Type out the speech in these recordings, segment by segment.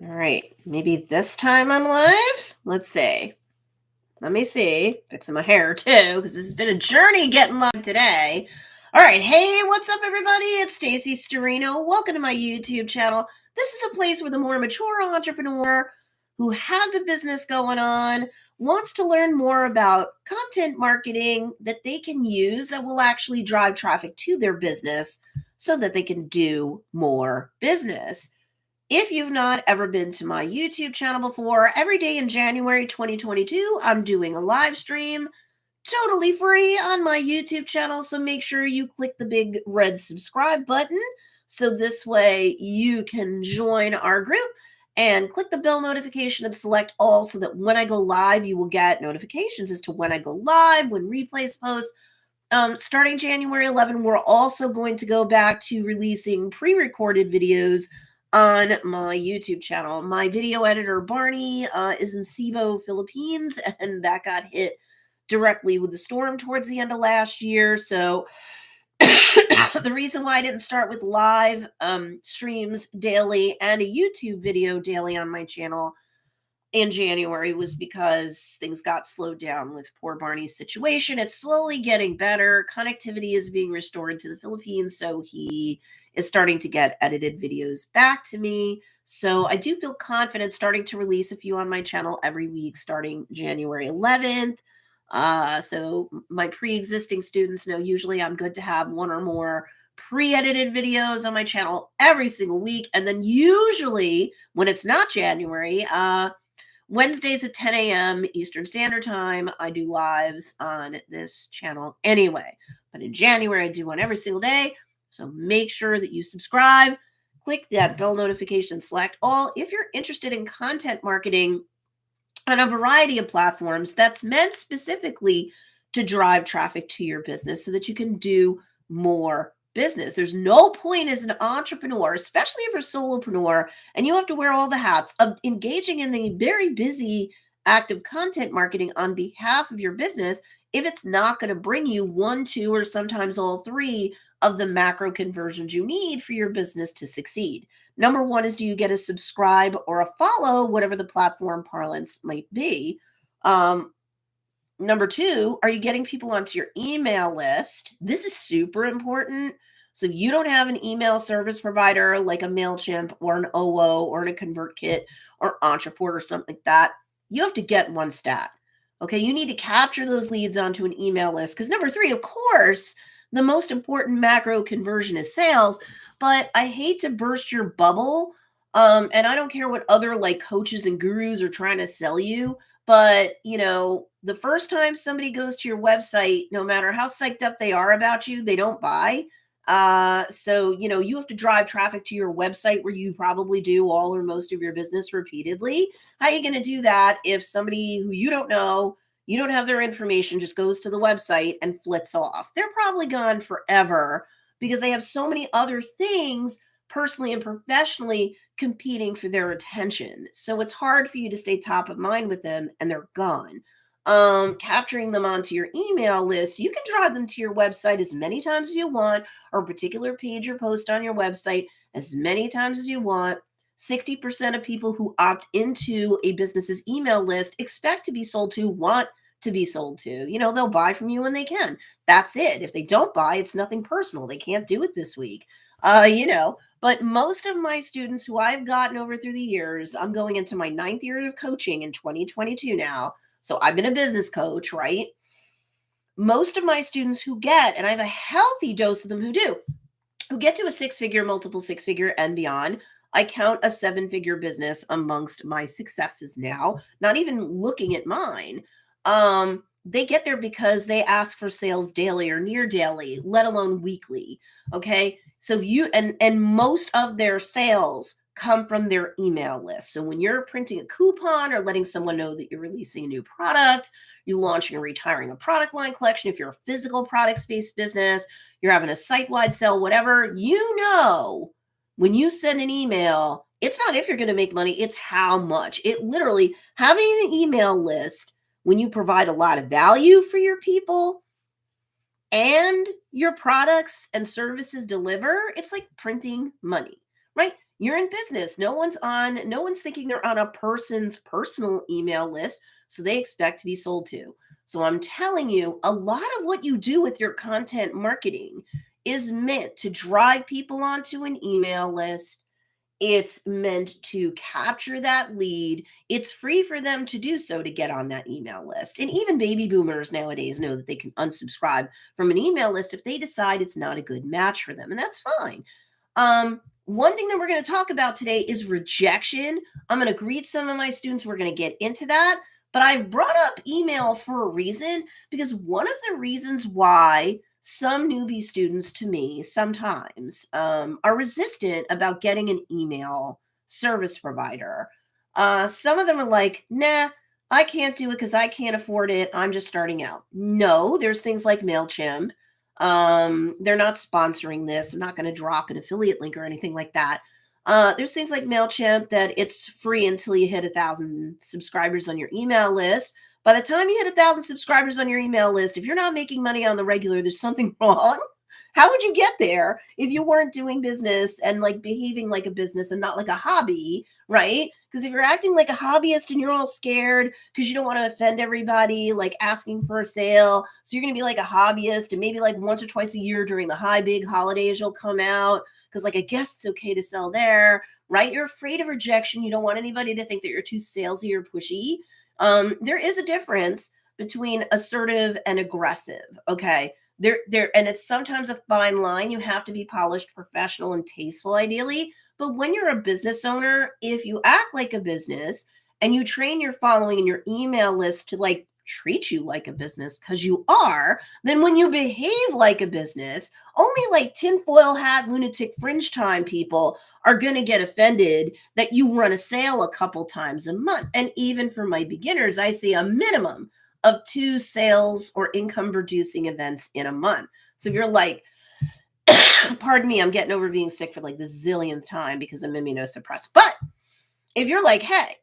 All right, maybe this time I'm live. Let's see. Let me see. Fixing my hair too, because this has been a journey getting live today. All right, hey, what's up, everybody? It's Stacey Storino. Welcome to my YouTube channel. This is a place where the more mature entrepreneur who has a business going on wants to learn more about content marketing that they can use that will actually drive traffic to their business so that they can do more business. If you've not ever been to my YouTube channel before, every day in January 2022, I'm doing a live stream totally free on my YouTube channel. So make sure you click the big red subscribe button. So this way you can join our group and click the bell notification and select all so that when I go live, you will get notifications as to when I go live, when replays post. Starting January 11, we're also going to go back to releasing pre-recorded videos on my YouTube channel. My video editor, Barney, is in Cebu, Philippines, and that got hit directly with the storm towards the end of last year. So the reason why I didn't start with live streams daily and a YouTube video daily on my channel in January was because things got slowed down with poor Barney's situation. It's slowly getting better. Connectivity is being restored to the Philippines, so he is starting to get edited videos back to me. So I do feel confident starting to release a few on my channel every week starting January 11th. So my pre-existing students know usually I'm good to have one or more pre-edited videos on my channel every single week. And then usually when it's not January, Wednesdays at 10 a.m. Eastern Standard Time, I do lives on this channel anyway. But in January, I do one every single day. So make sure that you subscribe, click that bell notification, select all. If you're interested in content marketing on a variety of platforms that's meant specifically to drive traffic to your business so that you can do more business. There's no point as an entrepreneur, especially if you're a solopreneur and you have to wear all the hats of engaging in the very busy active content marketing on behalf of your business if it's not going to bring you one, two, or sometimes all three of the macro conversions you need for your business to succeed. Number one is, do you get a subscribe or a follow, whatever the platform parlance might be? Number two, are you getting people onto your email list? This is super important. So you don't have an email service provider like a MailChimp or an OO or a ConvertKit or Entreport or something like that. You have to get one stat. Okay, you need to capture those leads onto an email list because number three, of course, the most important macro conversion is sales. But I hate to burst your bubble. And I don't care what other like coaches and gurus are trying to sell you. But, the first time somebody goes to your website, no matter how psyched up they are about you, they don't buy. So, you have to drive traffic to your website where you probably do all or most of your business repeatedly. How are you going to do that if somebody who you don't know, you don't have their information, just goes to the website and flits off? They're probably gone forever because they have so many other things personally and professionally competing for their attention. So it's hard for you to stay top of mind with them and they're gone. Capturing them onto your email list, you can drive them to your website as many times as you want, or a particular page or post on your website as many times as you want. 60% of people who opt into a business's email list expect to be sold to, want to be sold to. They'll buy from you when they can. That's it. If they don't buy, it's nothing personal. They can't do it this week. But most of my students who I've gotten over through the years, I'm going into my 9th year of coaching in 2022 now. So I've been a business coach, right? Most of my students who get, and I have a healthy dose of them who get to a 6-figure, multiple 6-figure and beyond. I count a 7-figure business amongst my successes now, not even looking at mine. They get there because they ask for sales daily or near daily, let alone weekly. Okay. So and most of their sales come from their email list. So when you're printing a coupon or letting someone know that you're releasing a new product, you're launching or retiring a product line collection, if you're a physical products-based business, you're having a site-wide sale, whatever, when you send an email, it's not if you're going to make money, it's how much. It literally, having an email list, when you provide a lot of value for your people and your products and services deliver, it's like printing money, right? You're in business. No one's thinking they're on a person's personal email list, so they expect to be sold to. So I'm telling you, a lot of what you do with your content marketing is meant to drive people onto an email list. It's meant to capture that lead. It's free for them to do so to get on that email list. And even baby boomers nowadays know that they can unsubscribe from an email list if they decide it's not a good match for them. And that's fine. One thing that we're going to talk about today is rejection. I'm going to greet some of my students. We're going to get into that. But I brought up email for a reason, because one of the reasons why some newbie students to me sometimes are resistant about getting an email service provider. Some of them are like, nah, I can't do it because I can't afford it. I'm just starting out. No, there's things like MailChimp. They're not sponsoring this. I'm not going to drop an affiliate link or anything like that. There's things like MailChimp that it's free until you hit 1,000 subscribers on your email list. By the time you hit 1,000 subscribers on your email list, if you're not making money on the regular, there's something wrong. How would you get there if you weren't doing business and like behaving like a business and not like a hobby, right? Because if you're acting like a hobbyist and you're all scared because you don't want to offend everybody, like asking for a sale, so you're going to be like a hobbyist, and maybe like once or twice a year during the high big holidays you'll come out because like I guess it's okay to sell there, right? You're afraid of rejection. You don't want anybody to think that you're too salesy or pushy. There is a difference between assertive and aggressive. Okay. And it's sometimes a fine line. You have to be polished, professional, and tasteful, ideally. But when you're a business owner, if you act like a business and you train your following and your email list to like treat you like a business, because you are, then when you behave like a business, only like tinfoil hat, lunatic fringe time people are going to get offended that you run a sale a couple times a month. And even for my beginners, I see a minimum of 2 sales or income producing events in a month. So if you're like, pardon me, I'm getting over being sick for like the zillionth time because I'm immunosuppressed. But if you're like, hey,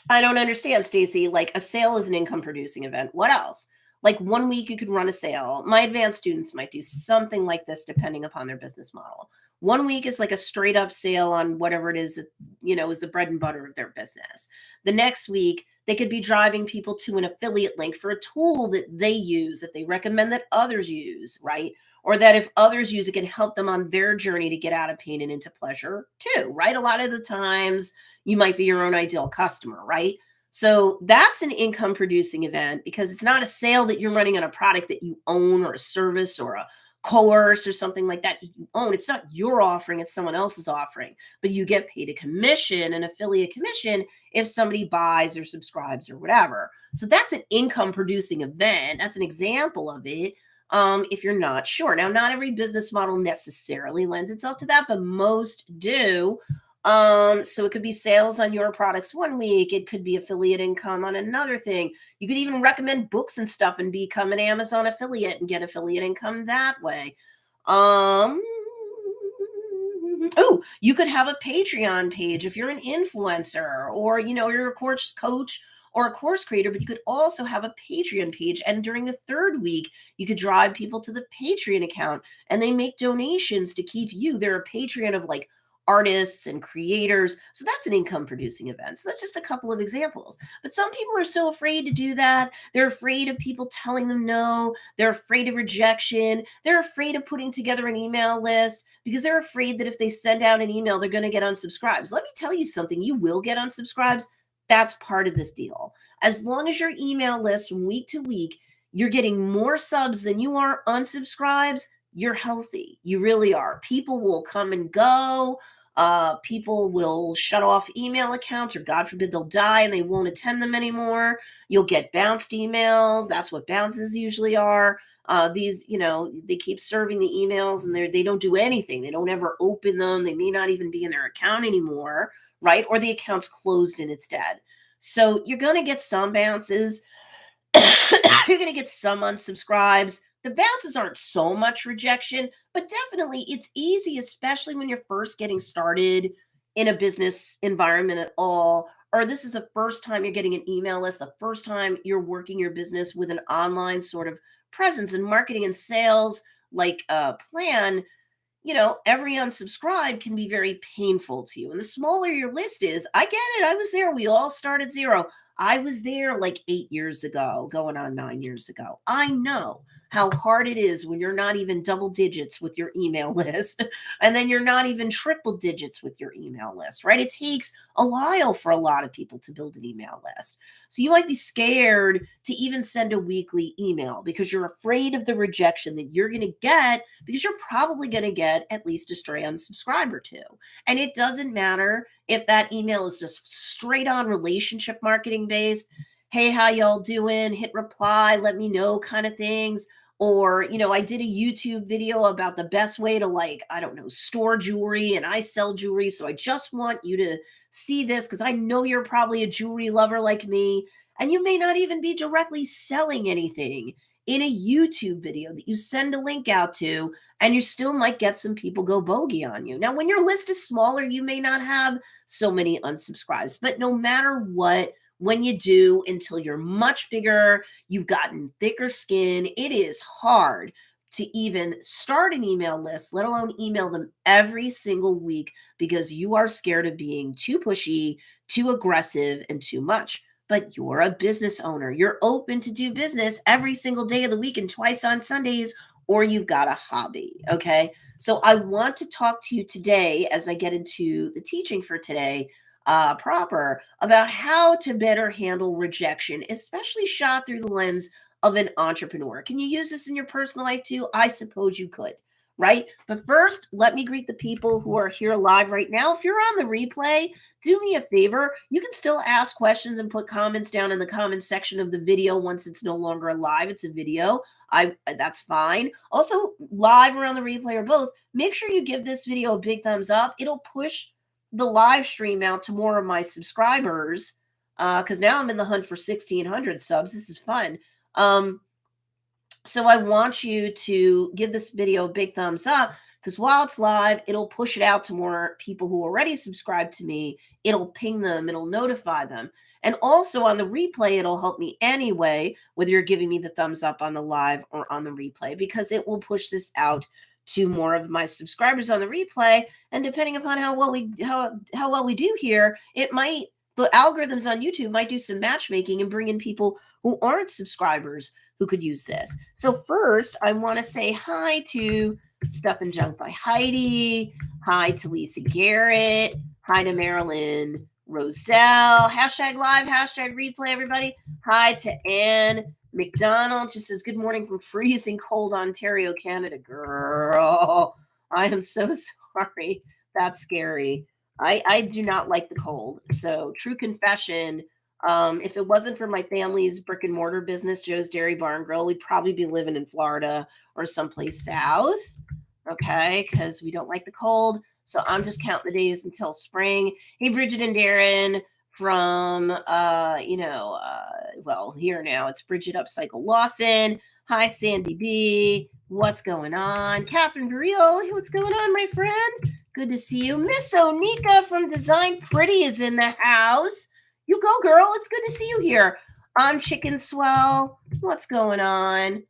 I don't understand, Stacey, like a sale is an income producing event. What else? Like 1 week you could run a sale. My advanced students might do something like this depending upon their business model. 1 week is like a straight up sale on whatever it is that, is the bread and butter of their business. The next week, they could be driving people to an affiliate link for a tool that they use, that they recommend that others use, right? Or that if others use it, can help them on their journey to get out of pain and into pleasure too, right? A lot of the times you might be your own ideal customer, right? So that's an income producing event because it's not a sale that you're running on a product that you own or a service or a course or something like that you own. It's not your offering, it's someone else's offering, but you get paid a commission, an affiliate commission, if somebody buys or subscribes or whatever. So that's an income producing event. That's an example of it. If you're not sure. Now, not every business model necessarily lends itself to that, but most do. So it could be sales on your products 1 week. It could be affiliate income on another thing. You could even recommend books and stuff and become an Amazon affiliate and get affiliate income that way. Oh, you could have a Patreon page if you're an influencer or, you're a coach or a course creator, but you could also have a Patreon page. And during the 3rd week, you could drive people to the Patreon account and they make donations to keep you. They're a Patreon of like artists and creators. So that's an income producing event. So that's just a couple of examples. But some people are so afraid to do that. They're afraid of people telling them no. They're afraid of rejection. They're afraid of putting together an email list because they're afraid that if they send out an email, they're going to get unsubscribes. Let me tell you something. You will get unsubscribes. That's part of the deal. As long as your email list from week to week, you're getting more subs than you are unsubscribes, you're healthy. You really are. People will come and go. People will shut off email accounts, or God forbid they'll die and they won't attend them anymore. You'll get bounced emails. That's what bounces usually are. These, they keep serving the emails and they don't do anything. They don't ever open them. They may not even be in their account anymore, right? Or the account's closed and it's dead. So you're going to get some bounces. You're going to get some unsubscribes. The bounces aren't so much rejection, but definitely it's easy, especially when you're first getting started in a business environment at all, or this is the first time you're getting an email list, the first time you're working your business with an online sort of presence and marketing and sales like plan. every unsubscribe can be very painful to you. And the smaller your list is, I get it. I was there. We all start at zero. I was there like 8 years ago, going on 9 years ago. I know how hard it is when you're not even double digits with your email list, and then you're not even triple digits with your email list, right? It takes a while for a lot of people to build an email list. So you might be scared to even send a weekly email because you're afraid of the rejection that you're going to get, because you're probably going to get at least a stray unsubscribe or two. And it doesn't matter if that email is just straight on relationship marketing based. Hey, how y'all doing? Hit reply, let me know kind of things. Or, I did a YouTube video about the best way to, like, I don't know, store jewelry, and I sell jewelry. So I just want you to see this because I know you're probably a jewelry lover like me. And you may not even be directly selling anything in a YouTube video that you send a link out to, and you still might get some people go bogey on you. Now, when your list is smaller, you may not have so many unsubscribes, but no matter what, when you do, until you're much bigger, you've gotten thicker skin, it is hard to even start an email list, let alone email them every single week, because you are scared of being too pushy, too aggressive, and too much. But you're a business owner. You're open to do business every single day of the week and twice on Sundays, or you've got a hobby. Okay. So I want to talk to you today, as I get into the teaching for today, proper, about how to better handle rejection, especially shot through the lens of an entrepreneur. Can you use this in your personal life too? I suppose you could, right? But first, let me greet the people who are here live right now. If you're on the replay, do me a favor. You can still ask questions and put comments down in the comments section of the video once it's no longer live. It's a video. That's fine. Also, live or on the replay or both, make sure you give this video a big thumbs up. It'll push the live stream out to more of my subscribers, because now I'm in the hunt for 1,600 subs. This is fun. So I want you to give this video a big thumbs up, because while it's live, it'll push it out to more people who already subscribed to me. It'll ping them, it'll notify them. And also on the replay, it'll help me anyway, whether you're giving me the thumbs up on the live or on the replay, because it will push this out to more of my subscribers on the replay. And depending upon how well we do here, the algorithms on YouTube might do some matchmaking and bring in people who aren't subscribers who could use this. So first, I want to say hi to Stuff and Junk by Heidi. Hi to Lisa Garrett. Hi to Marilyn Roselle. Hashtag live, hashtag replay, everybody. Hi to Anne McDonald. Just says, good morning from freezing cold Ontario, Canada. Girl, I am so sorry. That's scary. I do not like the cold. So true confession, if it wasn't for my family's brick and mortar business, Joe's Dairy Bar and Grill, we'd probably be living in Florida or someplace south. Okay, because we don't like the cold. So I'm just counting the days until spring. Hey, Bridget and Darren from, here now. It's Bridget Upcycle Lawson. Hi, Sandy B. What's going on? Catherine Burrell. Hey, what's going on, my friend? Good to see you. Miss Onika from Design Pretty is in the house. You go, girl. It's good to see you here. I'm Chicken Swell. What's going on?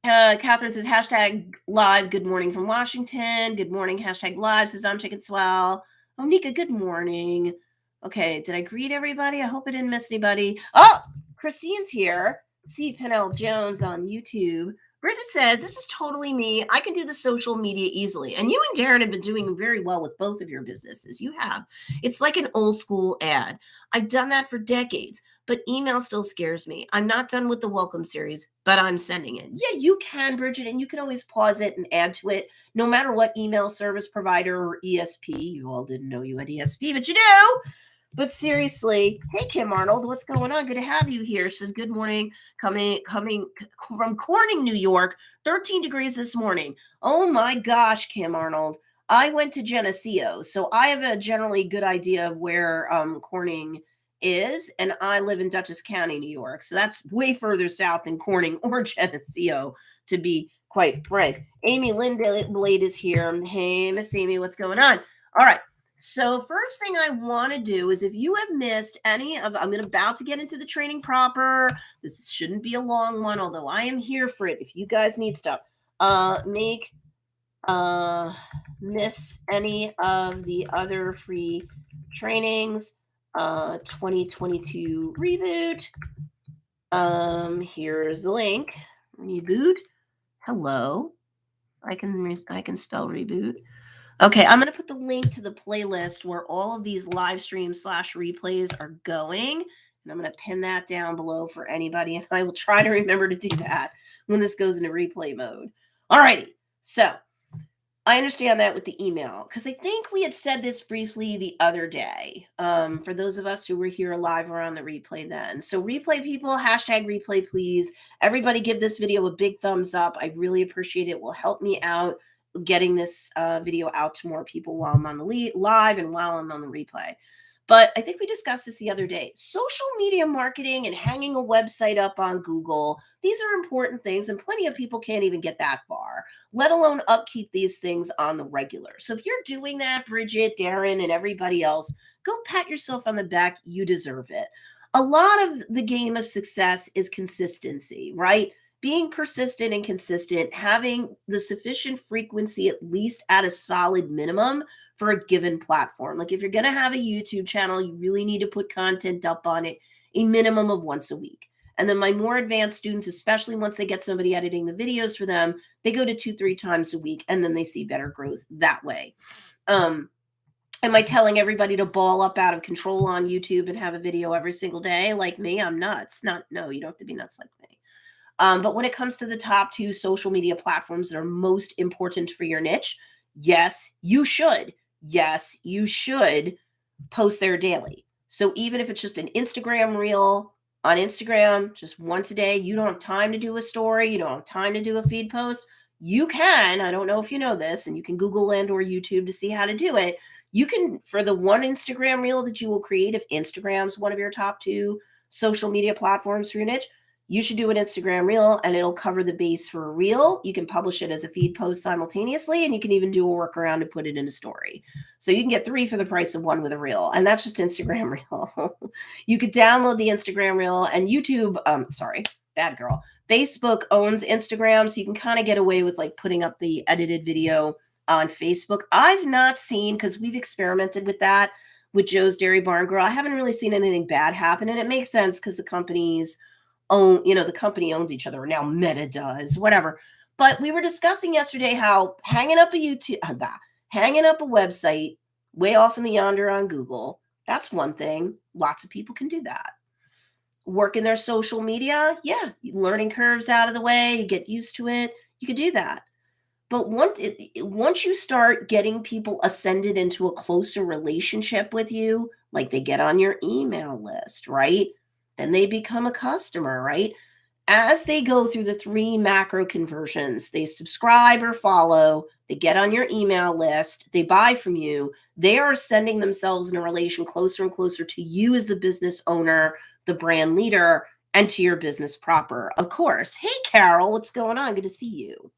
Catherine says, hashtag live. Good morning from Washington. Good morning. Hashtag live says, I'm Chicken Swell. Onika, good morning. Okay, did I greet everybody? I hope I didn't miss anybody. Oh, Christine's here. C. Pennell Jones on YouTube. Bridget says, this is totally me. I can do the social media easily. And you and Darren have been doing very well with both of your businesses. You have. It's like an old school ad. I've done that for decades, but email still scares me. I'm not done with the welcome series, but I'm sending it. Yeah, you can, Bridget, and you can always pause it and add to it, no matter what email service provider or ESP. You all didn't know you had ESP, but you do. But seriously, hey, Kim Arnold, what's going on? Good to have you here. She says, good morning, coming from Corning, New York, 13 degrees this morning. Oh my gosh, Kim Arnold. I went to Geneseo, so I have a generally good idea of where Corning is, and I live in Dutchess County, New York. So that's way further south than Corning or Geneseo, to be quite frank. Amy Lindblade is here. Hey, Miss Amy, what's going on? All right. So first thing I want to do is, if you have missed any of, I'm about to get into the training proper. This shouldn't be a long one, although I am here for it. If you guys need stuff, make miss any of the other free trainings, 2022 reboot. Here's the link. Reboot. Hello. I can spell reboot. Okay, I'm going to put the link to the playlist where all of these live streams / replays are going. And I'm going to pin that down below for anybody. And I will try to remember to do that when this goes into replay mode. All righty. So I understand that with the email, because I think we had said this briefly the other day, for those of us who were here live or on the replay then. So replay people, hashtag replay, please. Everybody give this video a big thumbs up. I really appreciate it. It will help me out getting this video out to more people while I'm on the live and while I'm on the replay. But I think we discussed this the other day. Social media marketing and hanging a website up on Google, these are important things, and plenty of people can't even get that far, let alone upkeep these things on the regular. So if you're doing that, Bridget, Darren, and everybody else, go pat yourself on the back. You deserve it. A lot of the game of success is consistency, right? Being persistent and consistent, having the sufficient frequency, at least at a solid minimum, for a given platform. Like if you're going to have a YouTube channel, you really need to put content up on it a minimum of once a week. And then my more advanced students, especially once they get somebody editing the videos for them, they go to 2-3 times a week, and then they see better growth that way. Am I telling everybody to ball up out of control on YouTube and have a video every single day? Like me, I'm nuts. No, you don't have to be nuts like me. But when it comes to the top 2 social media platforms that are most important for your niche, yes, you should. Yes, you should post there daily. So even if it's just an Instagram reel on Instagram, just once a day, you don't have time to do a story, you don't have time to do a feed post, you can, I don't know if you know this, and you can Google and or YouTube to see how to do it. You can, for the one Instagram reel that you will create, if Instagram's one of your top 2 social media platforms for your niche, you should do an Instagram reel and it'll cover the base for a reel. You can publish it as a feed post simultaneously, and you can even do a workaround to put it in a story. So you can get 3 for the price of 1 with a reel, and that's just Instagram reel. You could download the Instagram reel, and YouTube, bad girl. Facebook owns Instagram, so you can kind of get away with like putting up the edited video on Facebook. I've not seen, because we've experimented with that with Joe's Dairy Barn Girl, I haven't really seen anything bad happen, and it makes sense because the companies the company owns each other. Now Meta does, whatever. But we were discussing yesterday how hanging up a website way off in the yonder on Google, that's one thing. Lots of people can do that. Working their social media, yeah, learning curves out of the way, you get used to it. You could do that. But once you start getting people ascended into a closer relationship with you, like they get on your email list, right? Then they become a customer, right? As they go through the 3 macro conversions, they subscribe or follow, they get on your email list, they buy from you, they are sending themselves in a relation closer and closer to you as the business owner, the brand leader, and to your business proper. Of course. Hey, Carol, what's going on? Good to see you.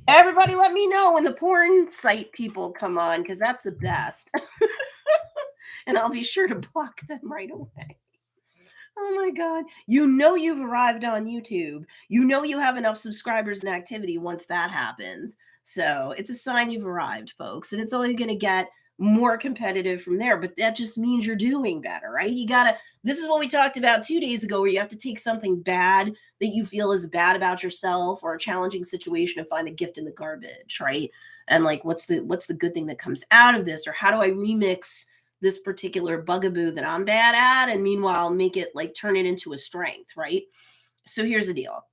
Everybody let me know when the porn site people come on, because that's the best. And I'll be sure to block them right away. Oh my God. You know you've arrived on YouTube. You know you have enough subscribers and activity once that happens. So it's a sign you've arrived, folks. And it's only going to get more competitive from there. But that just means you're doing better, right? This is what we talked about 2 days ago, where you have to take something bad that you feel is bad about yourself or a challenging situation and find the gift in the garbage, right? And like, what's the good thing that comes out of this? Or how do I remix this particular bugaboo that I'm bad at, and meanwhile make it like turn it into a strength, right? So here's the deal.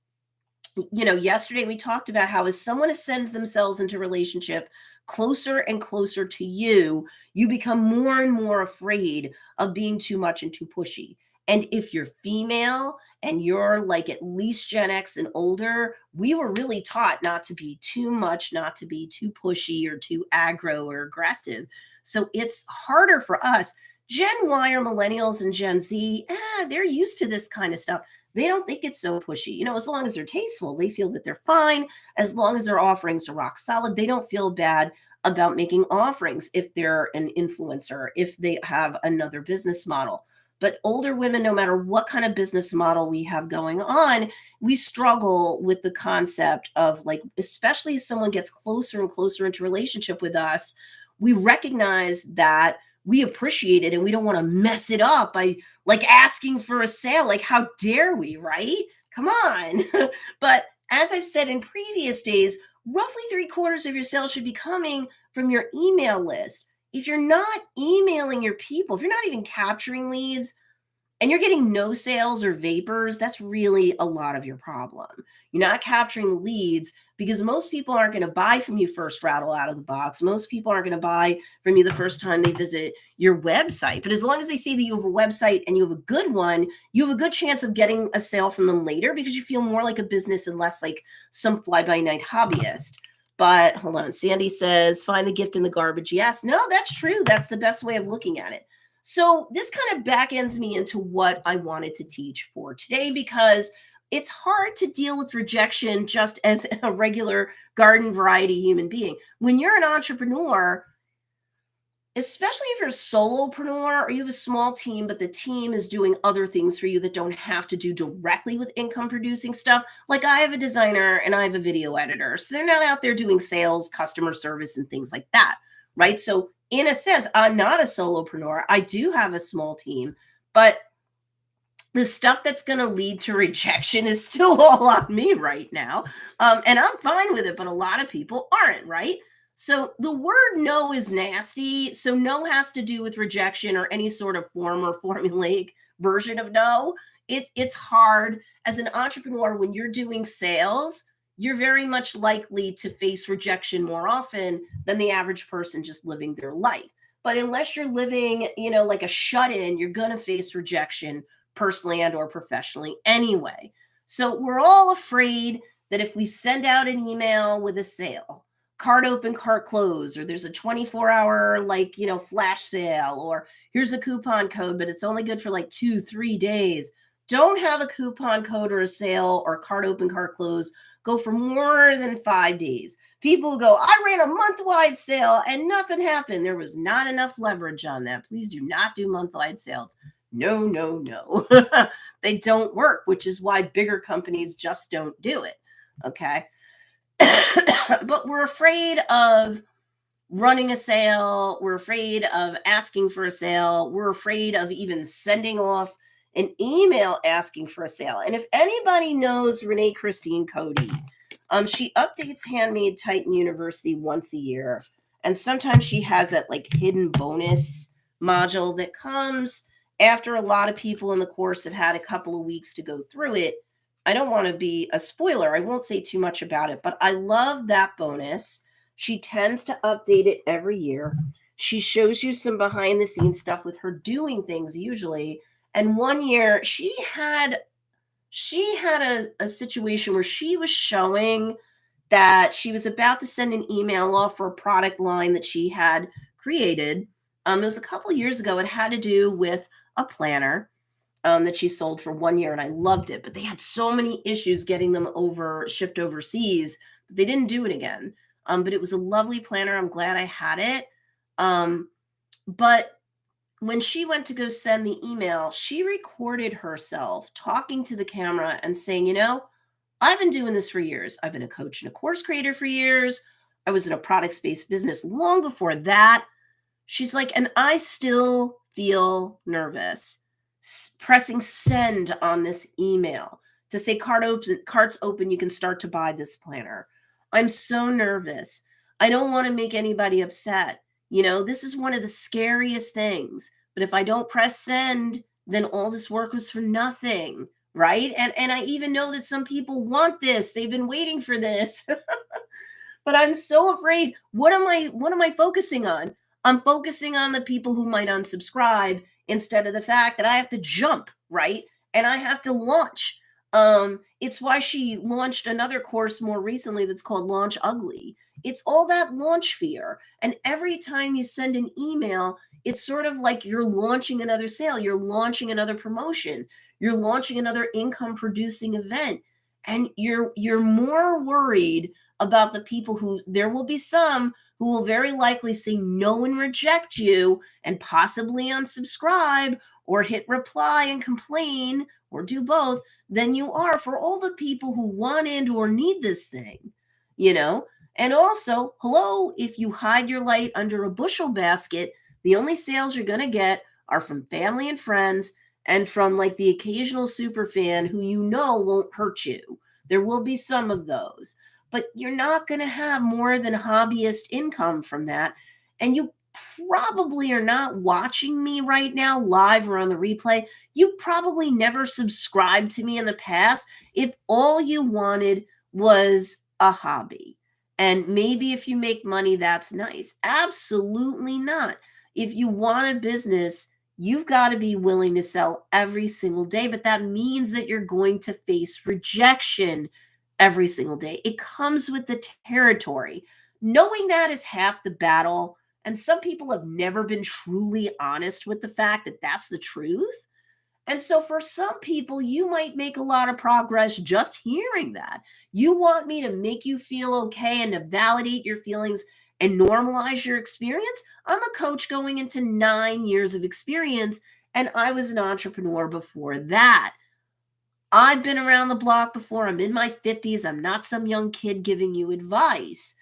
Yesterday we talked about how as someone ascends themselves into relationship closer and closer to you, you become more and more afraid of being too much and too pushy. And if you're female and you're like at least Gen X and older, we were really taught not to be too much, not to be too pushy or too aggro or aggressive. So it's harder for us. Gen Y or millennials and Gen Z, they're used to this kind of stuff. They don't think it's so pushy. As long as they're tasteful, they feel that they're fine. As long as their offerings are rock solid, they don't feel bad about making offerings if they're an influencer, if they have another business model. But older women, no matter what kind of business model we have going on, we struggle with the concept of, like, especially as someone gets closer and closer into relationship with us, we recognize that we appreciate it and we don't want to mess it up by, like, asking for a sale. Like, how dare we, right? Come on. But as I've said in previous days, roughly 3/4 of your sales should be coming from your email list. If you're not emailing your people, if you're not even capturing leads, and you're getting no sales or vapors, that's really a lot of your problem. You're not capturing the leads because most people aren't going to buy from you first rattle out of the box. Most people aren't going to buy from you the first time they visit your website. But as long as they see that you have a website and you have a good one, you have a good chance of getting a sale from them later because you feel more like a business and less like some fly by night hobbyist. But hold on, Sandy says, find the gift in the garbage. Yes, no, that's true. That's the best way of looking at it. So this kind of back ends me into what I wanted to teach for today, because it's hard to deal with rejection just as a regular garden variety human being. When you're an entrepreneur, especially if you're a solopreneur or you have a small team, but the team is doing other things for you that don't have to do directly with income producing stuff. Like, I have a designer and I have a video editor. So they're not out there doing sales, customer service, and things like that. Right. So in a sense, I'm not a solopreneur. I do have a small team, but the stuff that's going to lead to rejection is still all on me right now. And I'm fine with it, but a lot of people aren't, right? So the word no is nasty. So no has to do with rejection or any sort of form or formulaic version of no. It's hard as an entrepreneur when you're doing sales. You're very much likely to face rejection more often than the average person just living their life. But unless you're living, like a shut-in, you're going to face rejection personally and or professionally anyway. So we're all afraid that if we send out an email with a sale, cart open, cart close, or there's a 24-hour flash sale, or here's a coupon code, but it's only good for like 2-3 days. Don't have a coupon code or a sale or cart open, cart close go for more than 5 days. People go, I ran a month-wide sale and nothing happened. There was not enough leverage on that. Please do not do month-wide sales. No, no, no. They don't work, which is why bigger companies just don't do it. Okay. But we're afraid of running a sale. We're afraid of asking for a sale. We're afraid of even sending off an email asking for a sale. And if anybody knows Renee Christine Cody, she updates Handmade Titan University once a year. And sometimes she has that like hidden bonus module that comes after a lot of people in the course have had a couple of weeks to go through it. I don't want to be a spoiler. I won't say too much about it, but I love that bonus. She tends to update it every year. She shows you some behind the scenes stuff with her doing things usually. And one year she had a situation where she was showing that she was about to send an email off for a product line that she had created. It was a couple of years ago. It had to do with a planner that she sold for 1 year, and I loved it. But they had so many issues getting them shipped overseas that they didn't do it again. But it was a lovely planner. I'm glad I had it. But when she went to go send the email, she recorded herself talking to the camera and saying, I've been doing this for years. I've been a coach and a course creator for years. I was in a products-based business long before that. She's like, and I still feel nervous pressing send on this email to say cart's open, you can start to buy this planner. I'm so nervous. I don't want to make anybody upset. This is one of the scariest things. But if I don't press send, then all this work was for nothing, right? And I even know that some people want this. They've been waiting for this. But I'm so afraid. What am I focusing on? I'm focusing on the people who might unsubscribe instead of the fact that I have to jump, right? And I have to launch. It's why she launched another course more recently that's called Launch Ugly. It's all that launch fear. And every time you send an email, it's sort of like you're launching another sale. You're launching another promotion. You're launching another income producing event. And you're more worried about the people who, there will be some who will very likely say no and reject you and possibly unsubscribe, or hit reply and complain or do both than you are for all the people who want and or need this thing, you know? And also, hello, if you hide your light under a bushel basket, the only sales you're going to get are from family and friends and from like the occasional super fan who you know won't hurt you. There will be some of those, but you're not going to have more than hobbyist income from that. And you probably are not watching me right now live or on the replay. You probably never subscribed to me in the past if all you wanted was a hobby. And maybe if you make money, that's nice. Absolutely not. If you want a business, you've got to be willing to sell every single day, but that means that you're going to face rejection every single day. It comes with the territory. Knowing that is half the battle. And some people have never been truly honest with the fact that that's the truth. And so for some people, you might make a lot of progress just hearing that. You want me to make you feel okay and to validate your feelings and normalize your experience? I'm a coach going into 9 years of experience, and I was an entrepreneur before that. I've been around the block before. I'm in my 50s. I'm not some young kid giving you advice.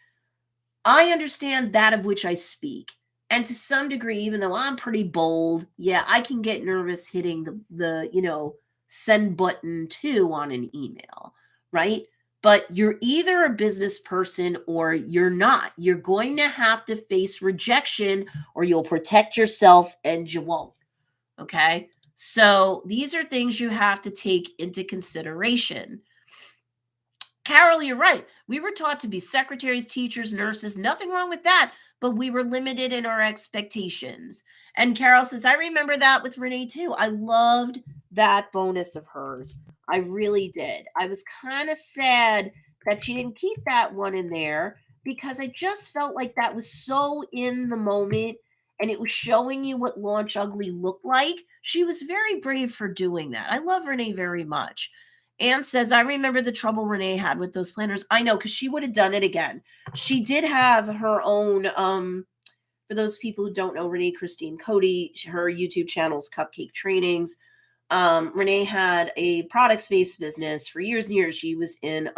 I understand that of which I speak. And to some degree, even though I'm pretty bold, yeah, I can get nervous hitting the send button too on an email, right? But you're either a business person or you're not. You're going to have to face rejection or you'll protect yourself and you won't. Okay. So these are things you have to take into consideration. Carol, you're right. We were taught to be secretaries, teachers, nurses. Nothing wrong with that, but we were limited in our expectations. And Carol says, I remember that with Renee too. I loved that bonus of hers. I really did. I was kind of sad that she didn't keep that one in there because I just felt like that was so in the moment and it was showing you what Launch Ugly looked like. She was very brave for doing that. I love Renee very much. Anne says, I remember the trouble Renee had with those planners. I know, because she would have done it again. She did have her own, for those people who don't know, Renee Christine Cody, her YouTube channel's Cupcake Trainings. Renee had a products-based business for years and years. She was in,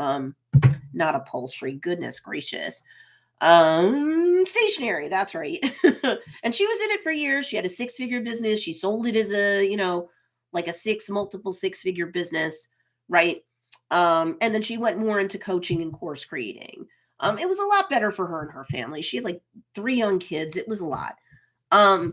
not upholstery, goodness gracious. Stationery, that's right. And she was in it for years. She had a 6-figure business. She sold it as a, like a multiple 6-figure business. Right. And then she went more into coaching and course creating. It was a lot better for her and her family. She had like 3 young kids. It was a lot. And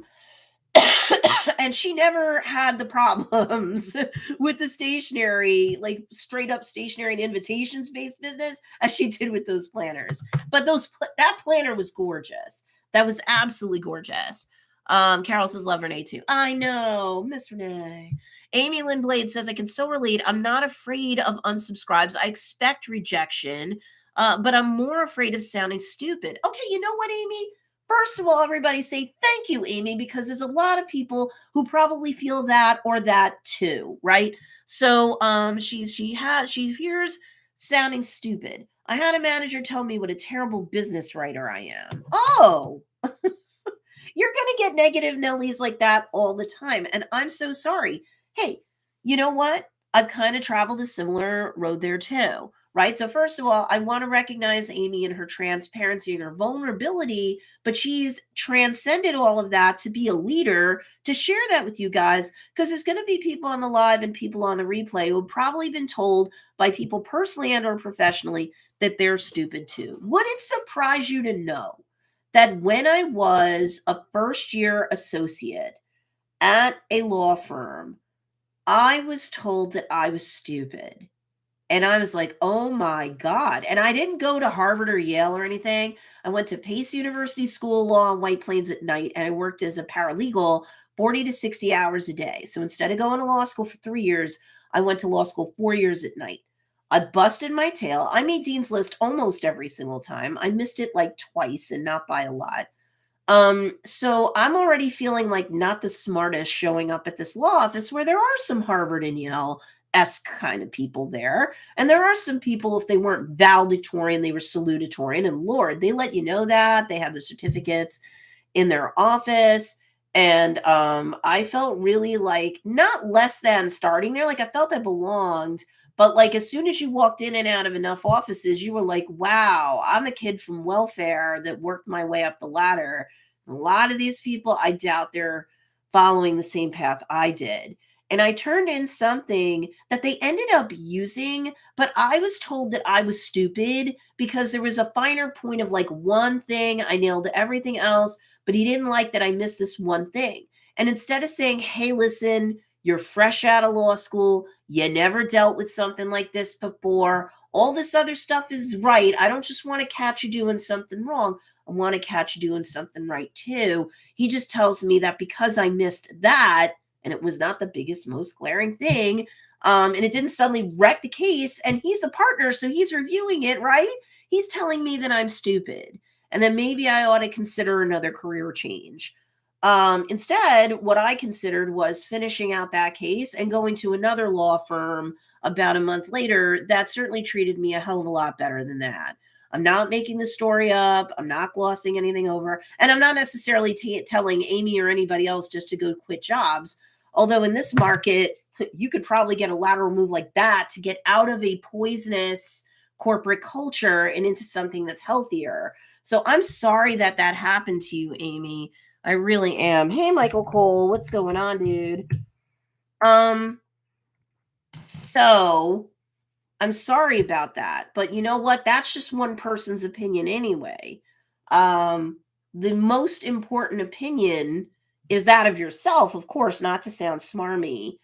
she never had the problems with the stationery, like straight up stationery and invitations based business as she did with those planners. But that planner was gorgeous. That was absolutely gorgeous. Carol says, love Renee too. I know, Miss Renee. Amy Lynn Blade says, I can so relate. I'm not afraid of unsubscribes. I expect rejection, but I'm more afraid of sounding stupid. Okay, you know what, Amy? First of all, everybody say thank you, Amy, because there's a lot of people who probably feel that or that too, right? So she fears sounding stupid. I had a manager tell me what a terrible business writer I am. Oh, you're going to get negative Nellies like that all the time. And I'm so sorry. Hey, you know what? I've kind of traveled a similar road there too, right? So first of all, I want to recognize Amy and her transparency and her vulnerability, but she's transcended all of that to be a leader, to share that with you guys, because there's going to be people on the live and people on the replay who have probably been told by people personally and or professionally that they're stupid too. Would it surprise you to know that when I was a first-year associate at a law firm, I was told that I was stupid. And I was like, oh my God. And I didn't go to Harvard or Yale or anything. I went to Pace University School of Law in White Plains at night, and I worked as a paralegal 40 to 60 hours a day. So instead of going to law school for 3 years, I went to law school 4 years at night. I busted my tail. I made Dean's List almost every single time. I missed it like twice and not by a lot. So I'm already feeling like not the smartest showing up at this law office where there are some Harvard and Yale-esque kind of people there. And there are some people, if they weren't valedictorian, they were salutatorian. And Lord, they let you know that. They have the certificates in their office. And I felt really like not less than starting there. Like I felt I belonged, but like as soon as you walked in and out of enough offices, you were like, wow, I'm a kid from welfare that worked my way up the ladder. A lot of these people, I doubt they're following the same path I did. And I turned in something that they ended up using, but I was told that I was stupid because there was a finer point of like one thing. I nailed everything else, but he didn't like that I missed this one thing. And instead of saying, hey, listen, you're fresh out of law school, you never dealt with something like this before, all this other stuff is right. I don't just want to catch you doing something wrong. I want to catch you doing something right too. He just tells me that because I missed that, and it was not the biggest, most glaring thing, and it didn't suddenly wreck the case, and he's the partner, so he's reviewing it, right? He's telling me that I'm stupid and then maybe I ought to consider another career change. Instead, what I considered was finishing out that case and going to another law firm about a month later that certainly treated me a hell of a lot better than that. I'm not making the story up. I'm not glossing anything over. And I'm not necessarily telling Amy or anybody else just to go quit jobs. Although in this market, you could probably get a lateral move like that to get out of a poisonous corporate culture and into something that's healthier. So I'm sorry that that happened to you, Amy. I really am. Hey, Michael Cole, what's going on, dude? So I'm sorry about that, but you know what? That's just one person's opinion anyway. The most important opinion is that of yourself, of course, not to sound smarmy.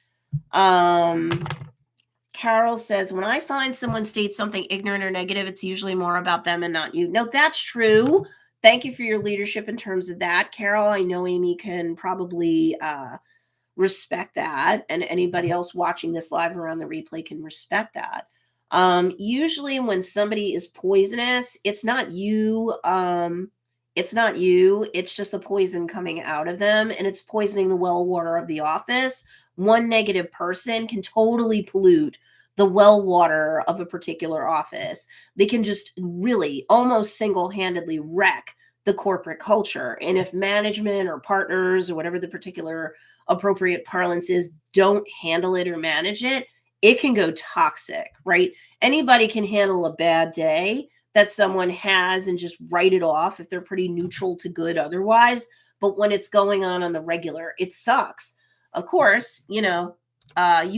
Carol says, when I find someone states something ignorant or negative, it's usually more about them and not you. No, that's true. Thank you for your leadership in terms of that, Carol. I know Amy can probably respect that, and anybody else watching this live around the replay can respect that. Usually when somebody is poisonous, it's not you. It's not you. It's just a poison coming out of them, and it's poisoning the well water of the office. One negative person can totally pollute the well water of a particular office. They can just really almost single-handedly wreck the corporate culture. And if management or partners or whatever the particular appropriate parlance is don't handle it or manage it, it can go toxic, right? Anybody can handle a bad day that someone has and just write it off if they're pretty neutral to good otherwise. But when it's going on the regular, it sucks. Of course, you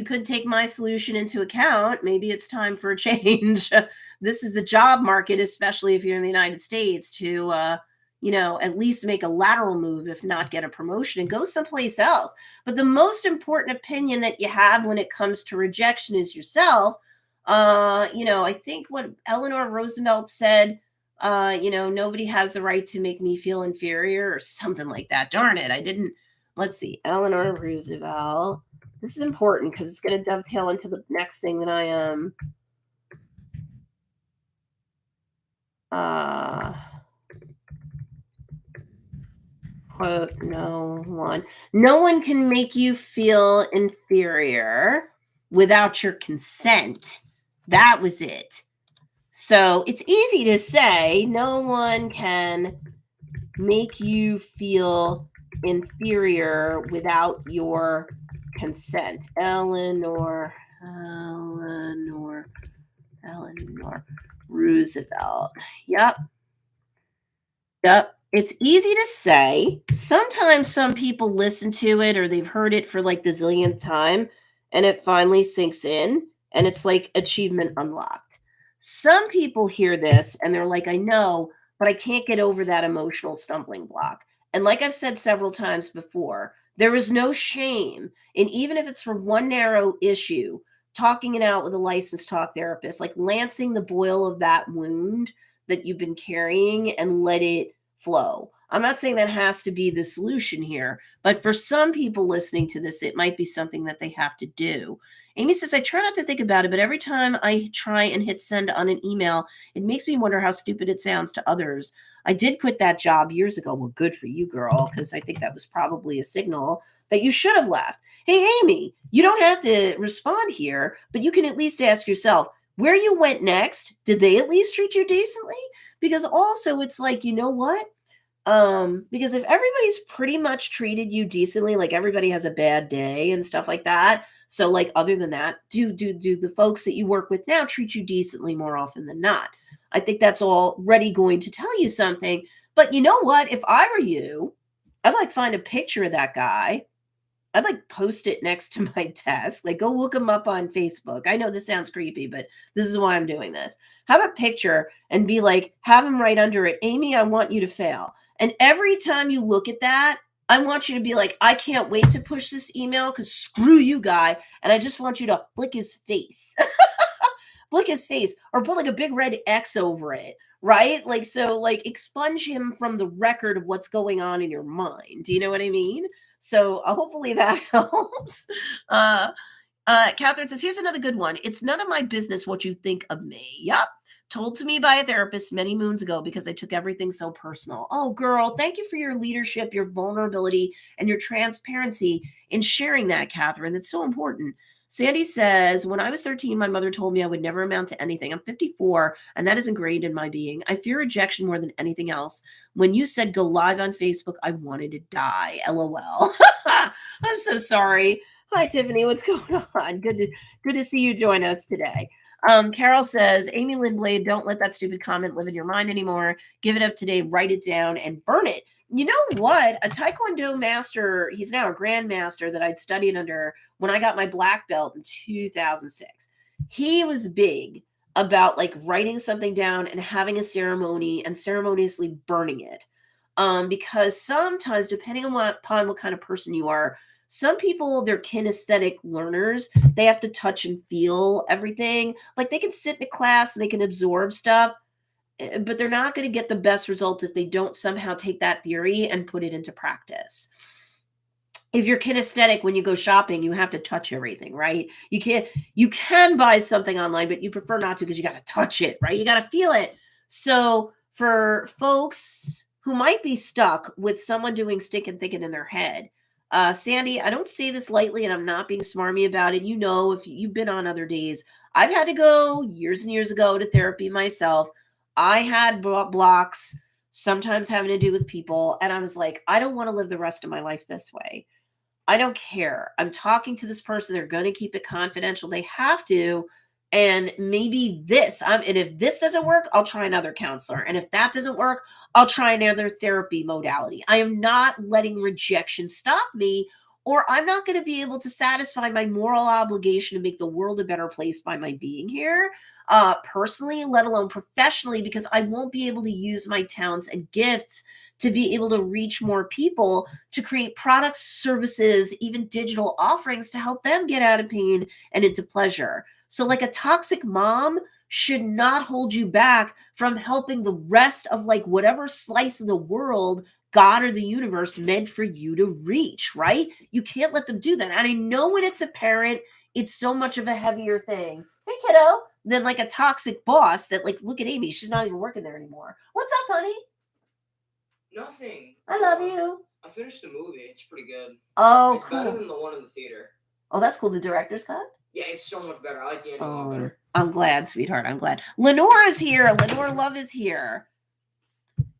could take my solution into account. Maybe it's time for a change. This is the job market, especially if you're in the United States, to at least make a lateral move, if not get a promotion and go someplace else. But the most important opinion that you have when it comes to rejection is yourself. I think what Eleanor Roosevelt said, nobody has the right to make me feel inferior or something like that. Darn it. Let's see, Eleanor Roosevelt. This is important because it's going to dovetail into the next thing that I am. Quote, no one can make you feel inferior without your consent. That was it. So it's easy to say no one can make you feel inferior without your consent. Eleanor Roosevelt. Yep. It's easy to say. Sometimes some people listen to it or they've heard it for like the zillionth time and it finally sinks in and it's like achievement unlocked. Some people hear this and they're like, I know, but I can't get over that emotional stumbling block. And like I've said several times before, there is no shame. And even if it's for one narrow issue, talking it out with a licensed talk therapist, like lancing the boil of that wound that you've been carrying and let it flow. I'm not saying that has to be the solution here, but for some people listening to this, it might be something that they have to do. Amy says, I try not to think about it, but every time I try and hit send on an email, it makes me wonder how stupid it sounds to others. I did quit that job years ago. Well, good for you, girl, because I think that was probably a signal that you should have left. Hey, Amy, you don't have to respond here, but you can at least ask yourself, where you went next, did they at least treat you decently? Because also it's like, you know what? Because if everybody's pretty much treated you decently, like everybody has a bad day and stuff like that. So like other than that, do the folks that you work with now treat you decently more often than not? I think that's already going to tell you something. But you know what? If I were you, I'd like find a picture of that guy. I'd like post it next to my desk. Like go look him up on Facebook. I know this sounds creepy, but this is why I'm doing this. Have a picture and be like, have him right under it. Amy, I want you to fail. And every time you look at that, I want you to be like, I can't wait to push this email because screw you, guy. And I just want you to flick his face. Flick his face or put like a big red X over it. Right? Like, so like expunge him from the record of what's going on in your mind. Do you know what I mean? So hopefully that helps. Uh, Catherine says, here's another good one. It's none of my business what you think of me. Yep. Told to me by a therapist many moons ago because I took everything so personal. Oh, girl, thank you for your leadership, your vulnerability, and your transparency in sharing that, Catherine. That's so important. Sandy says, when I was 13, my mother told me I would never amount to anything. I'm 54, and that is ingrained in my being. I fear rejection more than anything else. When you said go live on Facebook, I wanted to die. LOL. I'm so sorry. Hi, Tiffany. What's going on? Good to see you join us today. Carol says, Amy Lindblade, don't let that stupid comment live in your mind anymore. Give it up today, write it down, and burn it. You know what? A Taekwondo master, he's now a grandmaster that I'd studied under when I got my black belt in 2006. He was big about like writing something down and having a ceremony and ceremoniously burning it. Because sometimes, depending on upon what kind of person you are, some people, they're kinesthetic learners. They have to touch and feel everything. Like they can sit in a class and they can absorb stuff, but they're not going to get the best results if they don't somehow take that theory and put it into practice. If you're kinesthetic, when you go shopping, you have to touch everything, right? You can buy something online, but you prefer not to because you got to touch it, right? You got to feel it. So for folks who might be stuck with someone doing stick and thinking in their head, Sandy, I don't say this lightly and I'm not being smarmy about it. You know, if you've been on other days, I've had to go years and years ago to therapy myself. I had blocks, sometimes having to do with people. And I was like, I don't want to live the rest of my life this way. I don't care. I'm talking to this person. They're going to keep it confidential. They have to. And maybe and if this doesn't work, I'll try another counselor. And if that doesn't work, I'll try another therapy modality. I am not letting rejection stop me, or I'm not going to be able to satisfy my moral obligation to make the world a better place by my being here, personally, let alone professionally, because I won't be able to use my talents and gifts to be able to reach more people, to create products, services, even digital offerings to help them get out of pain and into pleasure. So like a toxic mom should not hold you back from helping the rest of like whatever slice of the world God or the universe meant for you to reach, right? You can't let them do that. And I know when it's a parent, it's so much of a heavier thing. Hey, kiddo, than like a toxic boss that like, look at Amy, she's not even working there anymore. What's up, honey? Nothing. I love you. I finished the movie. It's pretty good. Oh, it's cool. better than the one in the theater. Oh, that's cool. The director's cut? Yeah, it's so much better. I like the ending a lot better. I'm glad, sweetheart. I'm glad. Lenora's here. Lenore Love is here.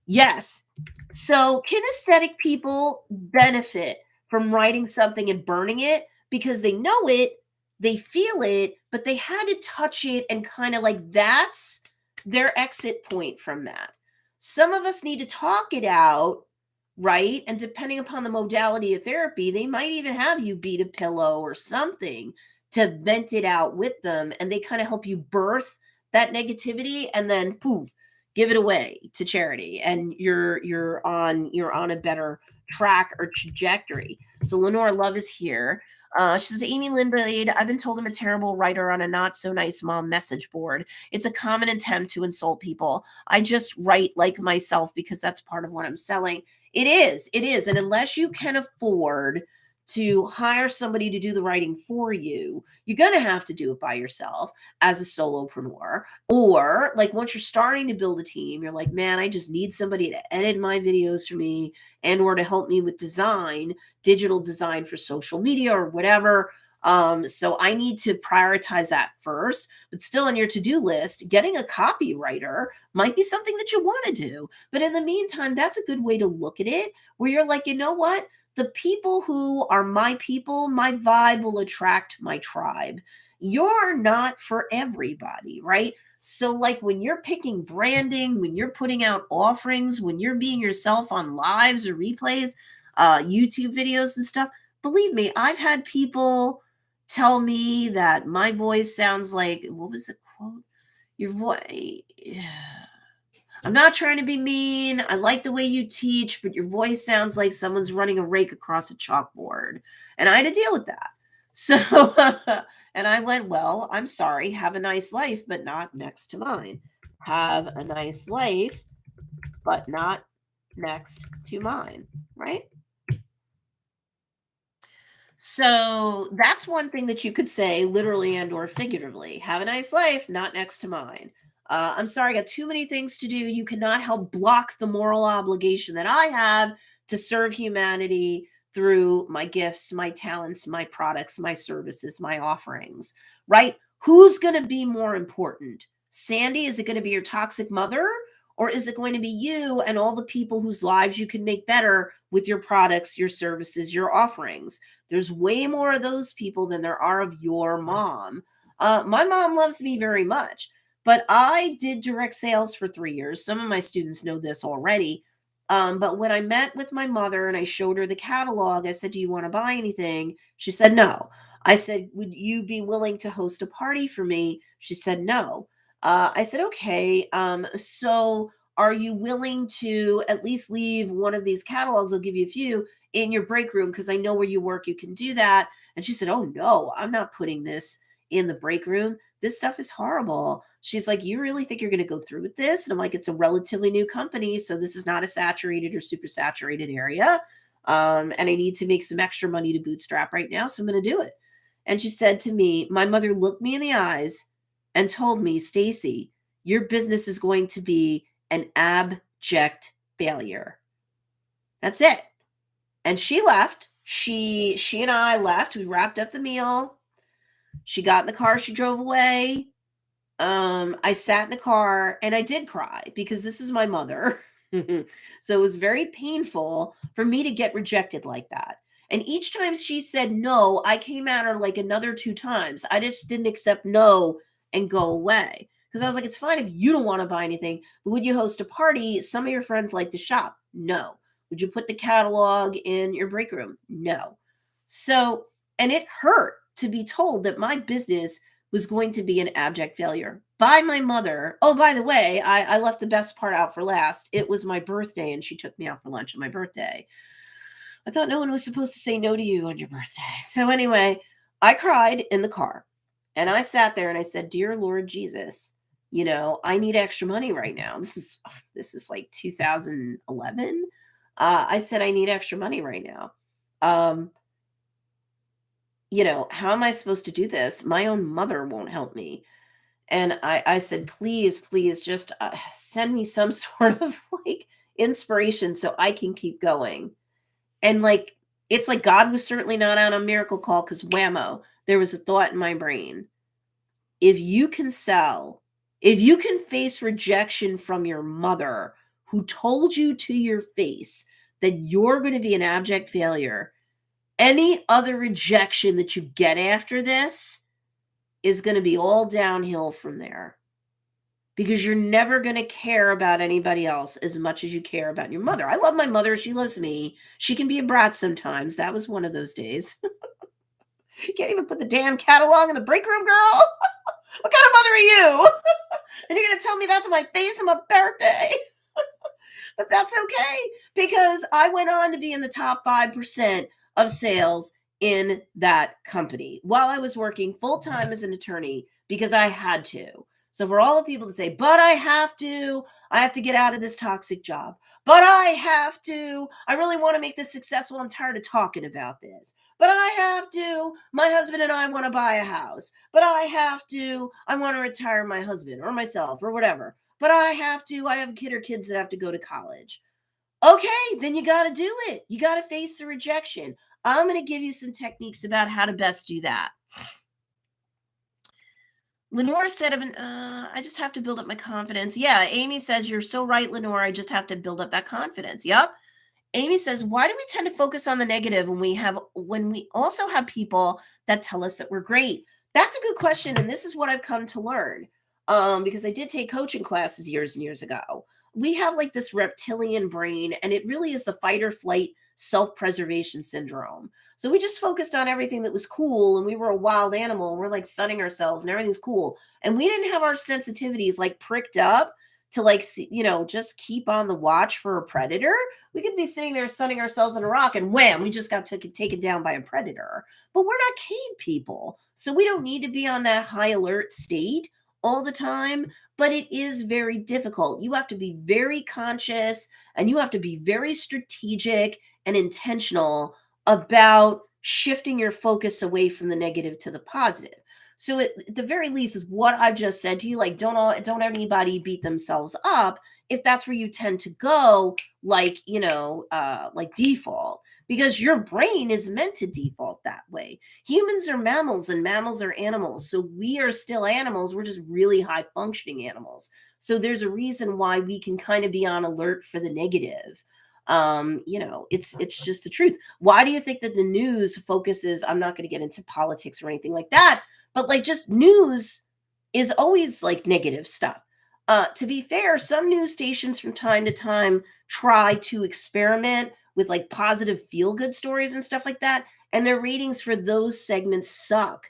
Yes. So kinesthetic people benefit from writing something and burning it because they know it, they feel it, but they had to touch it and kind of like that's their exit point from that. Some of us need to talk it out, right? And depending upon the modality of therapy, they might even have you beat a pillow or something to vent it out with them. And they kind of help you birth that negativity and then poof, give it away to charity. And you're on a better track or trajectory. So Lenore Love is here. She says, Amy Lindblade, I've been told I'm a terrible writer on a not so nice mom message board. It's a common attempt to insult people. I just write like myself because that's part of what I'm selling. It is. And unless you can afford to hire somebody to do the writing for you, you're going to have to do it by yourself as a solopreneur. Or like once you're starting to build a team, you're like, man, I just need somebody to edit my videos for me and or to help me with design, digital design for social media or whatever. So I need to prioritize that first, but still on your to-do list, getting a copywriter might be something that you want to do. But in the meantime, that's a good way to look at it where you're like, you know what? The people who are my people, my vibe will attract my tribe. You're not for everybody, right? So, like when you're picking branding, when you're putting out offerings, when you're being yourself on lives or replays, YouTube videos and stuff, believe me, I've had people tell me that my voice sounds like, what was the quote? Your voice. I'm not trying to be mean. I like the way you teach, but your voice sounds like someone's running a rake across a chalkboard. And I had to deal with that. So, and I went, well, I'm sorry. Have a nice life, but not next to mine. Have a nice life, but not next to mine. Right? So that's one thing that you could say literally and or figuratively. Have a nice life, not next to mine. I'm sorry, I got too many things to do. You cannot help block the moral obligation that I have to serve humanity through my gifts, my talents, my products, my services, my offerings, right? Who's going to be more important? Sandy, is it going to be your toxic mother? Or is it going to be you and all the people whose lives you can make better with your products, your services, your offerings? There's way more of those people than there are of your mom. My mom loves me very much, but I did direct sales for 3 years. Some of my students know this already. But when I met with my mother and I showed her the catalog, I said, do you want to buy anything? She said, no. I said, would you be willing to host a party for me? She said, no. I said, okay. So are you willing to at least leave one of these catalogs? I'll give you a few in your break room because I know where you work. You can do that. And she said, oh, no, I'm not putting this in the break room. This stuff is horrible. She's like, you really think you're going to go through with this? And I'm like, it's a relatively new company. So this is not a saturated or super saturated area. And I need to make some extra money to bootstrap right now. So I'm going to do it. And she said to me, my mother looked me in the eyes and told me, Stacey, your business is going to be an abject failure. That's it. And she left. She and I left. We wrapped up the meal. She got in the car. She drove away. I sat in the car and I did cry because this is my mother. So it was very painful for me to get rejected like that. And each time she said no, I came at her like another 2 times. I just didn't accept no and go away. Because I was like, it's fine if you don't want to buy anything, but would you host a party? Some of your friends like to shop. No. Would you put the catalog in your break room? No. So, and it hurt to be told that my business was going to be an abject failure by my mother. Oh, by the way, I left the best part out for last. It was my birthday and she took me out for lunch on my birthday. I thought no one was supposed to say no to you on your birthday. So anyway, I cried in the car and I sat there and I said, dear Lord Jesus, I need extra money right now. This is like 2011. I said, I need extra money right now. How am I supposed to do this? My own mother won't help me. And I said, please, please just send me some sort of like inspiration so I can keep going. And like, it's like God was certainly not on a miracle call because whammo, there was a thought in my brain. If you can face rejection from your mother who told you to your face that you're going to be an abject failure, any other rejection that you get after this is going to be all downhill from there because you're never going to care about anybody else as much as you care about your mother. I love my mother. She loves me. She can be a brat sometimes. That was one of those days. You can't even put the damn catalog in the break room, girl. What kind of mother are you? And you're going to tell me that to my face on my birthday? But that's okay because I went on to be in the top 5% of sales in that company while I was working full-time as an attorney because I had to. So for all the people that say, but I have to get out of this toxic job. But I really want to make this successful. I'm tired of talking about this. But my husband and I want to buy a house. But I want to retire my husband or myself or whatever. But I have a kid or kids that have to go to college. Okay, then you got to do it. You got to face the rejection. I'm going to give you some techniques about how to best do that. Lenore said, I just have to build up my confidence. Yeah, Amy says, you're so right, Lenore. I just have to build up that confidence. Yep. Amy says, why do we tend to focus on the negative when we also have people that tell us that we're great? That's a good question. And this is what I've come to learn. Because I did take coaching classes years and years ago. We have like this reptilian brain, and it really is the fight or flight self-preservation syndrome. So we just focused on everything that was cool, and we were a wild animal, and we're like sunning ourselves and everything's cool. And we didn't have our sensitivities like pricked up to like, just keep on the watch for a predator. We could be sitting there sunning ourselves on a rock and wham, we just got taken down by a predator. But we're not cave people. So we don't need to be on that high alert state all the time, but it is very difficult. You have to be very conscious, and you have to be very strategic and intentional about shifting your focus away from the negative to the positive. So at the very least, is what I've just said to you, like don't anybody beat themselves up if that's where you tend to go, like default, because your brain is meant to default that way. Humans are mammals, and mammals are animals. So we are still animals. We're just really high functioning animals. So there's a reason why we can kind of be on alert for the negative. It's just the truth. Why do you think that the news focuses? I'm not going to get into politics or anything like that, but like just news is always like negative stuff. To be fair, some news stations from time to time try to experiment with like positive feel good stories and stuff like that. And their ratings for those segments suck.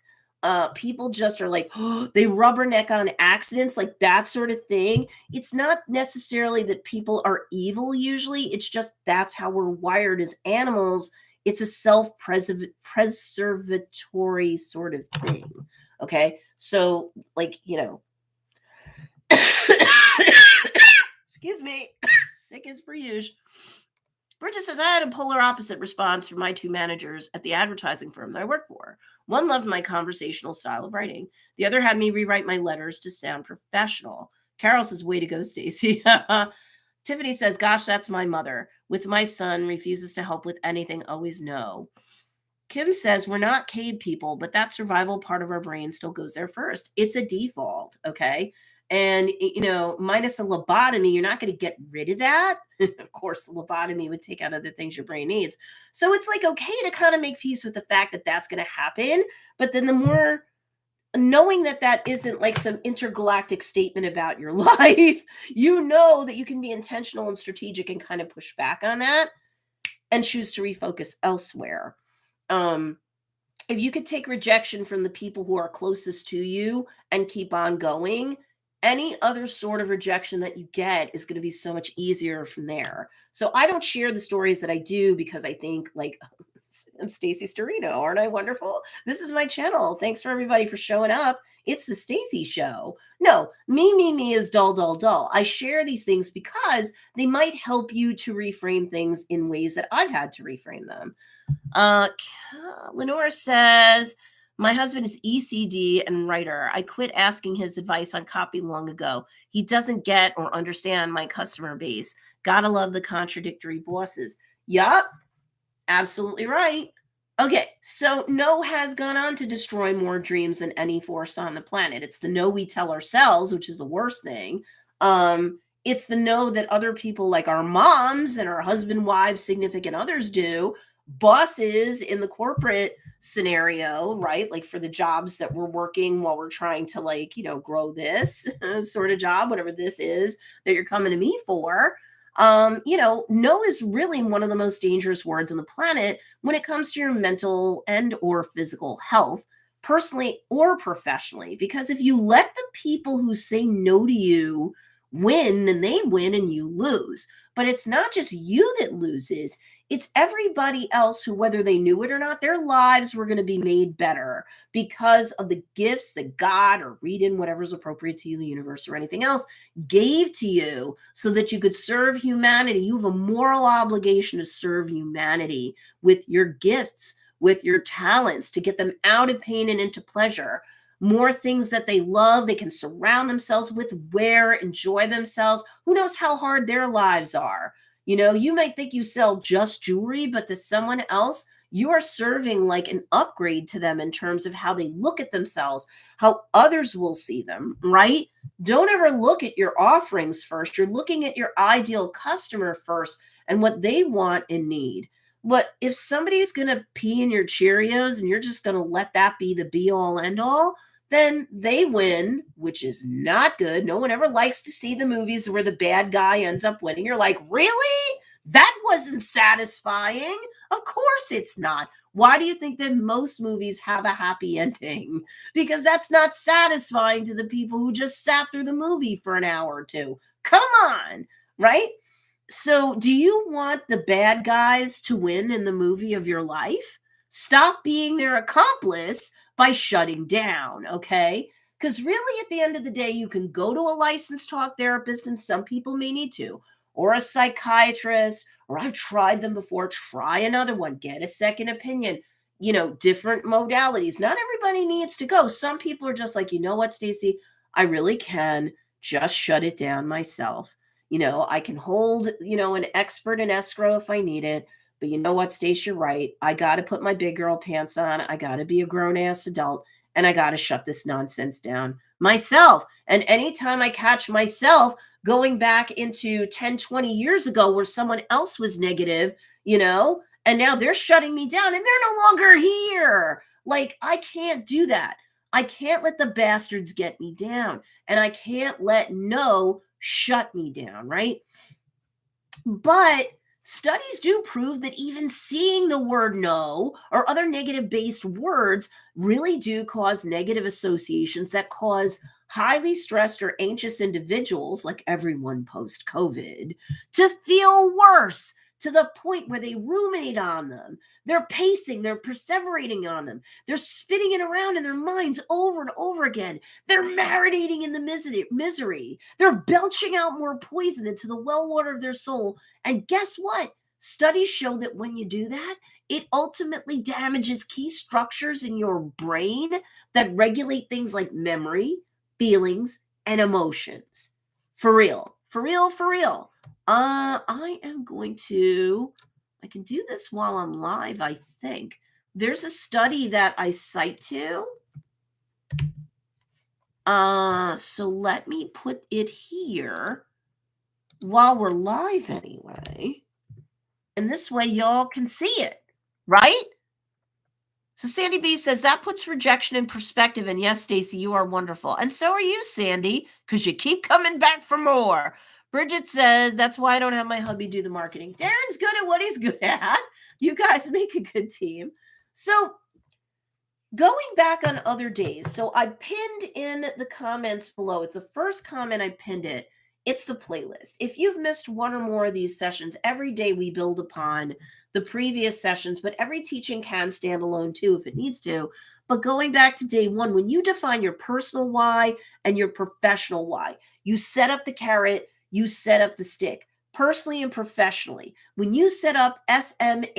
People just are like, oh, they rubberneck on accidents, like that sort of thing. It's not necessarily that people are evil usually. It's just that's how we're wired as animals. It's a self-preservatory sort of thing. Okay. So like, excuse me, sick as per usual. Bridget says, I had a polar opposite response from my two managers at the advertising firm that I work for. One loved my conversational style of writing. The other had me rewrite my letters to sound professional. Carol says, way to go, Stacey. Tiffany says, gosh, that's my mother. With my son, refuses to help with anything, always no. Kim says, we're not cave people, but that survival part of our brain still goes there first. It's a default, okay? And, minus a lobotomy, you're not going to get rid of that. Of course, the lobotomy would take out other things your brain needs. So it's like okay to kind of make peace with the fact that that's going to happen. But then the more knowing that that isn't like some intergalactic statement about your life, you know that you can be intentional and strategic and kind of push back on that and choose to refocus elsewhere. If you could take rejection from the people who are closest to you and keep on going, any other sort of rejection that you get is going to be so much easier from there. So I don't share the stories that I do because I think like I'm Stacey Storino. Aren't I wonderful? This is my channel. Thanks for everybody for showing up. It's the Stacey Show. No, me is dull, dull, dull. I share these things because they might help you to reframe things in ways that I've had to reframe them. Lenore says, my husband is ECD and writer. I quit asking his advice on copy long ago. He doesn't get or understand my customer base. Gotta love the contradictory bosses. Yup, absolutely right. Okay, so no has gone on to destroy more dreams than any force on the planet. It's the no we tell ourselves, which is the worst thing. It's the no that other people like our moms and our husband, wives, significant others do. Bosses in the corporate scenario, right? Like for the jobs that we're working while we're trying to like, grow this sort of job, whatever this is that you're coming to me for. No is really one of the most dangerous words on the planet when it comes to your mental and or physical health, personally or professionally. Because if you let the people who say no to you win, then they win and you lose. But it's not just you that loses. It's everybody else who, whether they knew it or not, their lives were going to be made better because of the gifts that God, or read in whatever's appropriate to you, the universe or anything else, gave to you so that you could serve humanity. You have a moral obligation to serve humanity with your gifts, with your talents, to get them out of pain and into pleasure. More things that they love, they can surround themselves with, wear, enjoy themselves. Who knows how hard their lives are? You know, you might think you sell just jewelry, but to someone else, you are serving like an upgrade to them in terms of how they look at themselves, how others will see them, right? Don't ever look at your offerings first. You're looking at your ideal customer first and what they want and need. But if somebody's going to pee in your Cheerios and you're just going to let that be the be all end all, then they win, which is not good. No one ever likes to see the movies where the bad guy ends up winning. You're like, really? That wasn't satisfying. Of course it's not. Why do you think that most movies have a happy ending? Because that's not satisfying to the people who just sat through the movie for an hour or two. Come on, right? So, do you want the bad guys to win in the movie of your life? Stop being their accomplice by shutting down, okay? Because really, at the end of the day, you can go to a licensed talk therapist, and some people may need to, or a psychiatrist, or I've tried them before, try another one, get a second opinion, different modalities. Not everybody needs to go. Some people are just like, you know what, Stacey, I really can just shut it down myself. I can hold, an expert in escrow if I need it. But you know what, Stace, you're right. I got to put my big girl pants on. I got to be a grown ass adult and I got to shut this nonsense down myself. And anytime I catch myself going back into 10, 20 years ago where someone else was negative, and now they're shutting me down and they're no longer here. Like, I can't do that. I can't let the bastards get me down. And I can't let no shut me down, right? But studies do prove that even seeing the word no or other negative based words really do cause negative associations that cause highly stressed or anxious individuals, like everyone post COVID, to feel worse to the point where they ruminate on them. They're pacing, they're perseverating on them, they're spinning it around in their minds over and over again. They're marinating in the misery. They're belching out more poison into the well water of their soul. And guess what? Studies show that when you do that, it ultimately damages key structures in your brain that regulate things like memory, feelings, and emotions. For real, for real, for real. I am going to, I can do this while I'm live, I think. There's a study that I cite to. So let me put it here while we're live anyway. And this way y'all can see it, right? So Sandy B says that puts rejection in perspective. And yes, Stacey, you are wonderful. And so are you, Sandy, because you keep coming back for more. Bridget says that's why I don't have my hubby do the marketing. Darren's good at what he's good at. You guys make a good team. So going back on other days. So I pinned in the comments below. It's the first comment I pinned it. It's the playlist. If you've missed one or more of these sessions, every day we build upon the previous sessions, but every teaching can stand alone too if it needs to. But going back to day one, when you define your personal why and your professional why, you set up the carrot, you set up the stick, personally and professionally. When you set up SMAART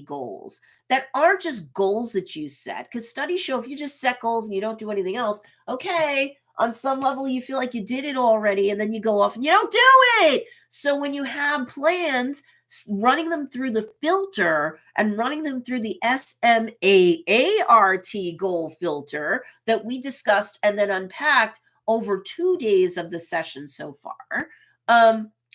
goals, that aren't just goals that you set, because studies show if you just set goals and you don't do anything else, okay, on some level you feel like you did it already, and then you go off and you don't do it. So when you have plans, running them through the filter and running them through the SMAART goal filter that we discussed and then unpacked over 2 days of the session so far,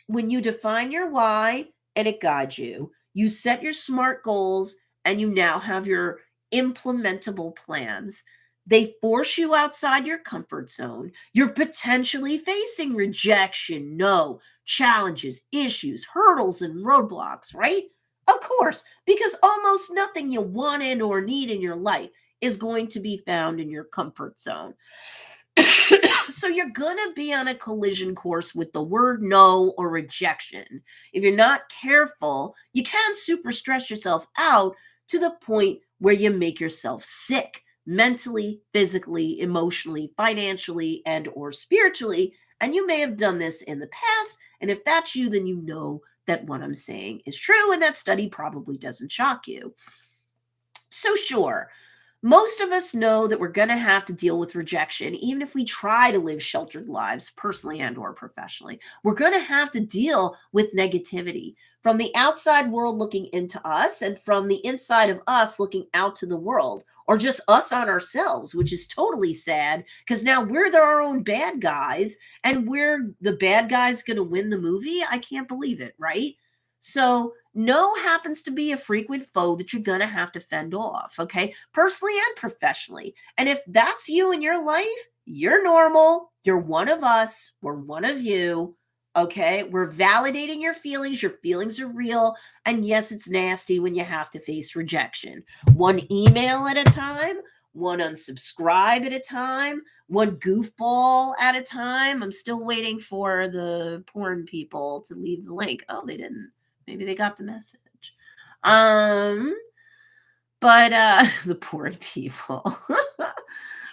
when you define your why and it guides you, you set your SMART goals, and you now have your implementable plans. They force you outside your comfort zone. You're potentially facing rejection, no, challenges, issues, hurdles, and roadblocks, right? Of course, because almost nothing you wanted or need in your life is going to be found in your comfort zone. So you're going to be on a collision course with the word no or rejection. If you're not careful, you can super stress yourself out to the point where you make yourself sick mentally, physically, emotionally, financially, and or spiritually. And you may have done this in the past. And if that's you, then you know that what I'm saying is true. And that study probably doesn't shock you. So sure, Most of us know that we're going to have to deal with rejection, even if we try to live sheltered lives, personally and or professionally. We're going to have to deal with negativity from the outside world looking into us and from the inside of us looking out to the world, or just us on ourselves, which is totally sad because now we're our own bad guys and we're the bad guys going to win the movie. I can't believe it, right? So no happens to be a frequent foe that you're going to have to fend off, okay? Personally and professionally. And if that's you in your life, you're normal. You're one of us. We're one of you, okay? We're validating your feelings. Your feelings are real. And yes, it's nasty when you have to face rejection. One email at a time, one unsubscribe at a time, one goofball at a time. I'm still waiting for the porn people to leave the link. Oh, they didn't. Maybe they got the message. But the poor people.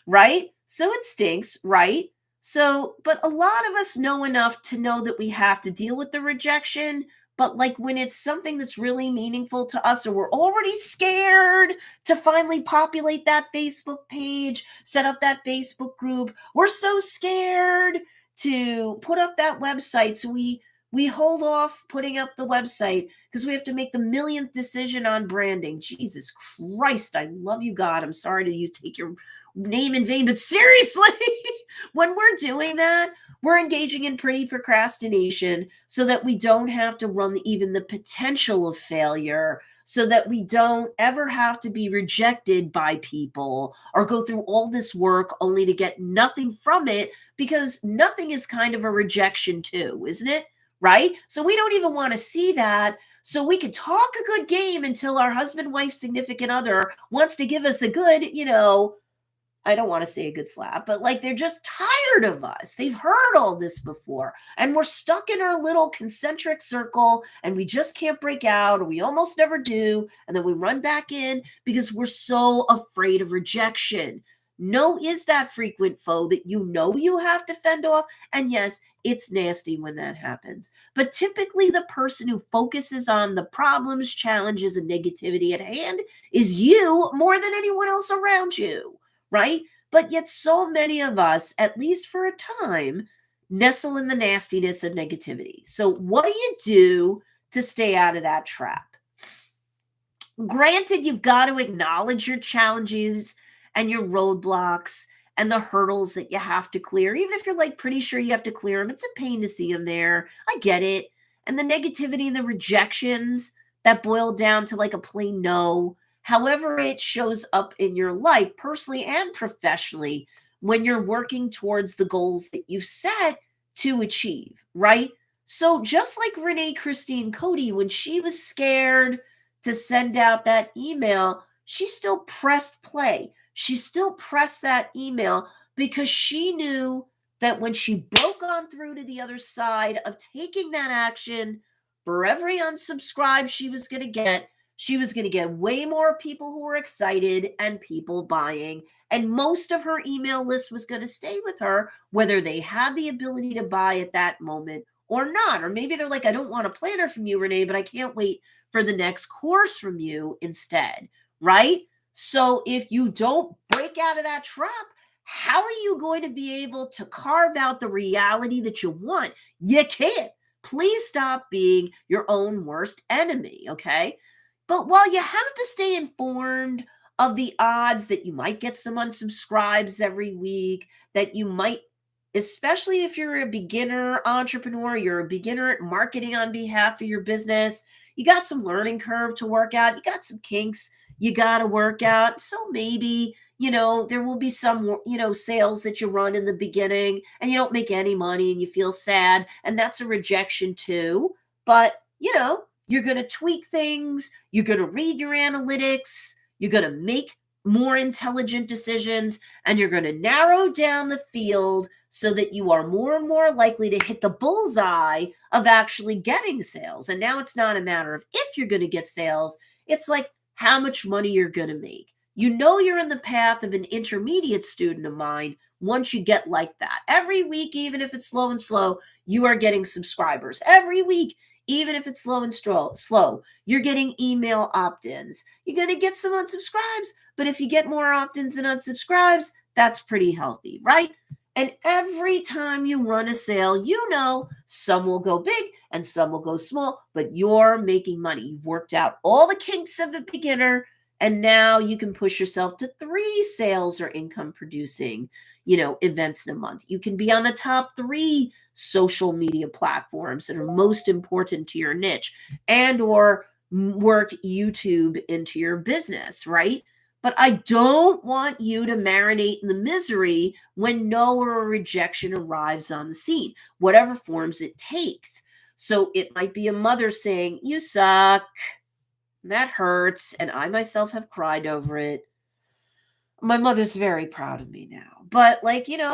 Right? So it stinks, right? So, but a lot of us know enough to know that we have to deal with the rejection. But like when it's something that's really meaningful to us, or we're already scared to finally populate that Facebook page, set up that Facebook group, we're so scared to put up that website. So we hold off putting up the website because we have to make the millionth decision on branding. Jesus Christ, I love you, God. I'm sorry to take your name in vain, but seriously, when we're doing that, we're engaging in pretty procrastination so that we don't have to run even the potential of failure, so that we don't ever have to be rejected by people or go through all this work only to get nothing from it, because nothing is kind of a rejection too, isn't it? Right? So we don't even want to see that. So we can talk a good game until our husband, wife, significant other wants to give us a good, I don't want to say a good slap, but like they're just tired of us. They've heard all this before, and we're stuck in our little concentric circle and we just can't break out, or we almost never do. And then we run back in because we're so afraid of rejection. No is that frequent foe that you have to fend off. And yes, it's nasty when that happens. But typically, the person who focuses on the problems, challenges, and negativity at hand is you more than anyone else around you, right? But yet so many of us, at least for a time, nestle in the nastiness of negativity. So what do you do to stay out of that trap? Granted, you've got to acknowledge your challenges and your roadblocks and the hurdles that you have to clear. Even if you're like pretty sure you have to clear them, it's a pain to see them there. I get it. And the negativity and the rejections that boil down to like a plain no, however it shows up in your life, personally and professionally, when you're working towards the goals that you've set to achieve, right? So just like Renee Christine Cody, when she was scared to send out that email, she still pressed play. She still pressed that email because she knew that when she broke on through to the other side of taking that action, for every unsubscribe she was going to get way more people who were excited and people buying. And most of her email list was going to stay with her, whether they had the ability to buy at that moment or not. Or maybe they're like, I don't want a planner from you, Renee, but I can't wait for the next course from you instead, right? So if you don't break out of that trap, how are you going to be able to carve out the reality that you want? You can't. Please stop being your own worst enemy, okay? But while you have to stay informed of the odds that you might get some unsubscribes every week, that you might, especially if you're a beginner entrepreneur, you're a beginner at marketing on behalf of your business, you got some learning curve to work out, you got some kinks you got to work out. So maybe, there will be some, sales that you run in the beginning and you don't make any money and you feel sad. And that's a rejection too. But, you're going to tweak things. You're going to read your analytics. You're going to make more intelligent decisions, and you're going to narrow down the field so that you are more and more likely to hit the bullseye of actually getting sales. And now it's not a matter of if you're going to get sales. It's like how much money you're going to make. You're in the path of an intermediate student of mine once you get like that. Every week, even if it's slow, you are getting subscribers. Every week, Even if it's slow and slow, you're getting email opt-ins. You're going to get some unsubscribes, but if you get more opt-ins than unsubscribes, that's pretty healthy, right? And every time you run a sale, you know some will go big and some will go small, but you're making money. You've worked out all the kinks of a beginner, and now you can push yourself to 3 sales or income producing, events in a month. You can be on the top 3 social media platforms that are most important to your niche, and or work YouTube into your business, right? But I don't want you to marinate in the misery when no or rejection arrives on the scene, whatever forms it takes. So it might be a mother saying, "You suck." That hurts. And I myself have cried over it. My mother's very proud of me now. But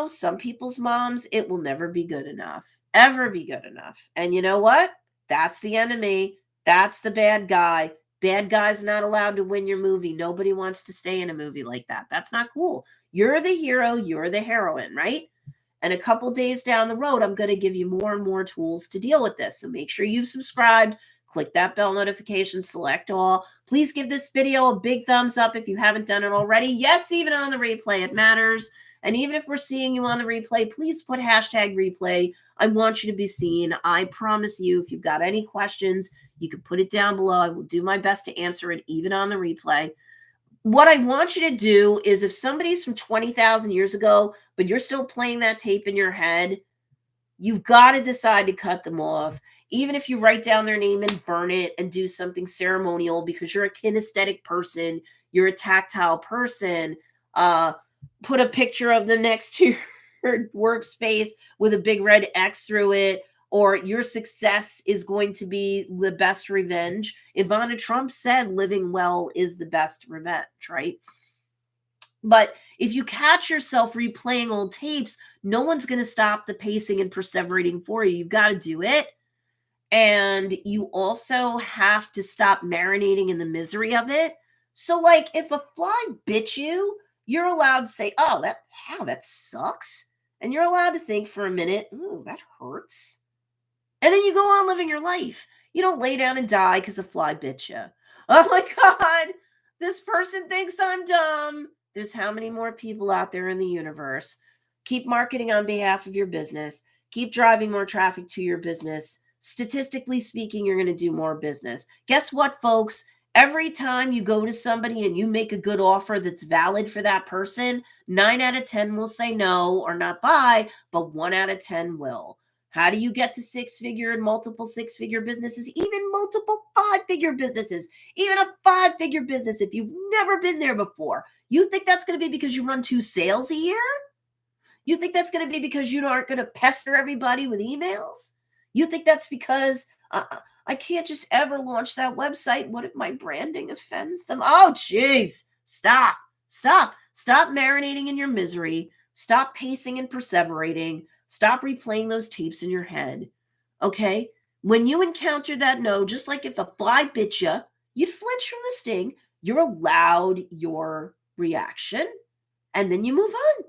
some people's moms, it will never be good enough, ever be good enough. And you know what? That's the enemy. That's the bad guy. Bad guy's not allowed to win your movie. Nobody wants to stay in a movie like that. That's not cool. You're the hero. You're the heroine, right? And a couple days down the road, I'm going to give you more and more tools to deal with this. So make sure you've subscribed. Click that bell notification, select all. Please give this video a big thumbs up if you haven't done it already. Yes, even on the replay, it matters. And even if we're seeing you on the replay, please put hashtag replay. I want you to be seen. I promise you, if you've got any questions, you can put it down below. I will do my best to answer it, even on the replay. What I want you to do is, if somebody's from 20,000 years ago, but you're still playing that tape in your head, you've got to decide to cut them off. Even if you write down their name and burn it and do something ceremonial because you're a kinesthetic person, you're a tactile person, put a picture of them next to your workspace with a big red X through it, or your success is going to be the best revenge. Ivana Trump said living well is the best revenge, right? But if you catch yourself replaying old tapes, no one's going to stop the pacing and perseverating for you. You've got to do it. And you also have to stop marinating in the misery of it. So, if a fly bit you, you're allowed to say, "Oh, that sucks." And you're allowed to think for a minute, "Ooh, that hurts." And then you go on living your life. You don't lay down and die because a fly bit you. Oh my God, this person thinks I'm dumb. There's how many more people out there in the universe? Keep marketing on behalf of your business. Keep driving more traffic to your business. Statistically speaking, you're going to do more business. Guess what, folks? Every time you go to somebody and you make a good offer that's valid for that person, 9 out of 10 will say no or not buy, but 1 out of 10 will. How do you get to 6-figure and multiple 6-figure businesses, even multiple 5-figure businesses, even a 5-figure business if you've never been there before? You think that's going to be because you run 2 sales a year? You think that's going to be because you aren't going to pester everybody with emails? You think that's because I can't just ever launch that website? What if my branding offends them? Oh, geez. Stop marinating in your misery. Stop pacing and perseverating. Stop replaying those tapes in your head. Okay? When you encounter that no, just like if a fly bit you, you'd flinch from the sting. You're allowed your reaction, and then you move on.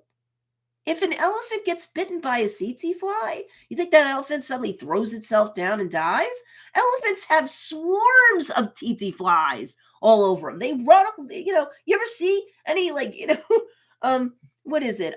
If an elephant gets bitten by a tsetse fly, you think that elephant suddenly throws itself down and dies? Elephants have swarms of tsetse flies all over them. They run, you ever see any what is it?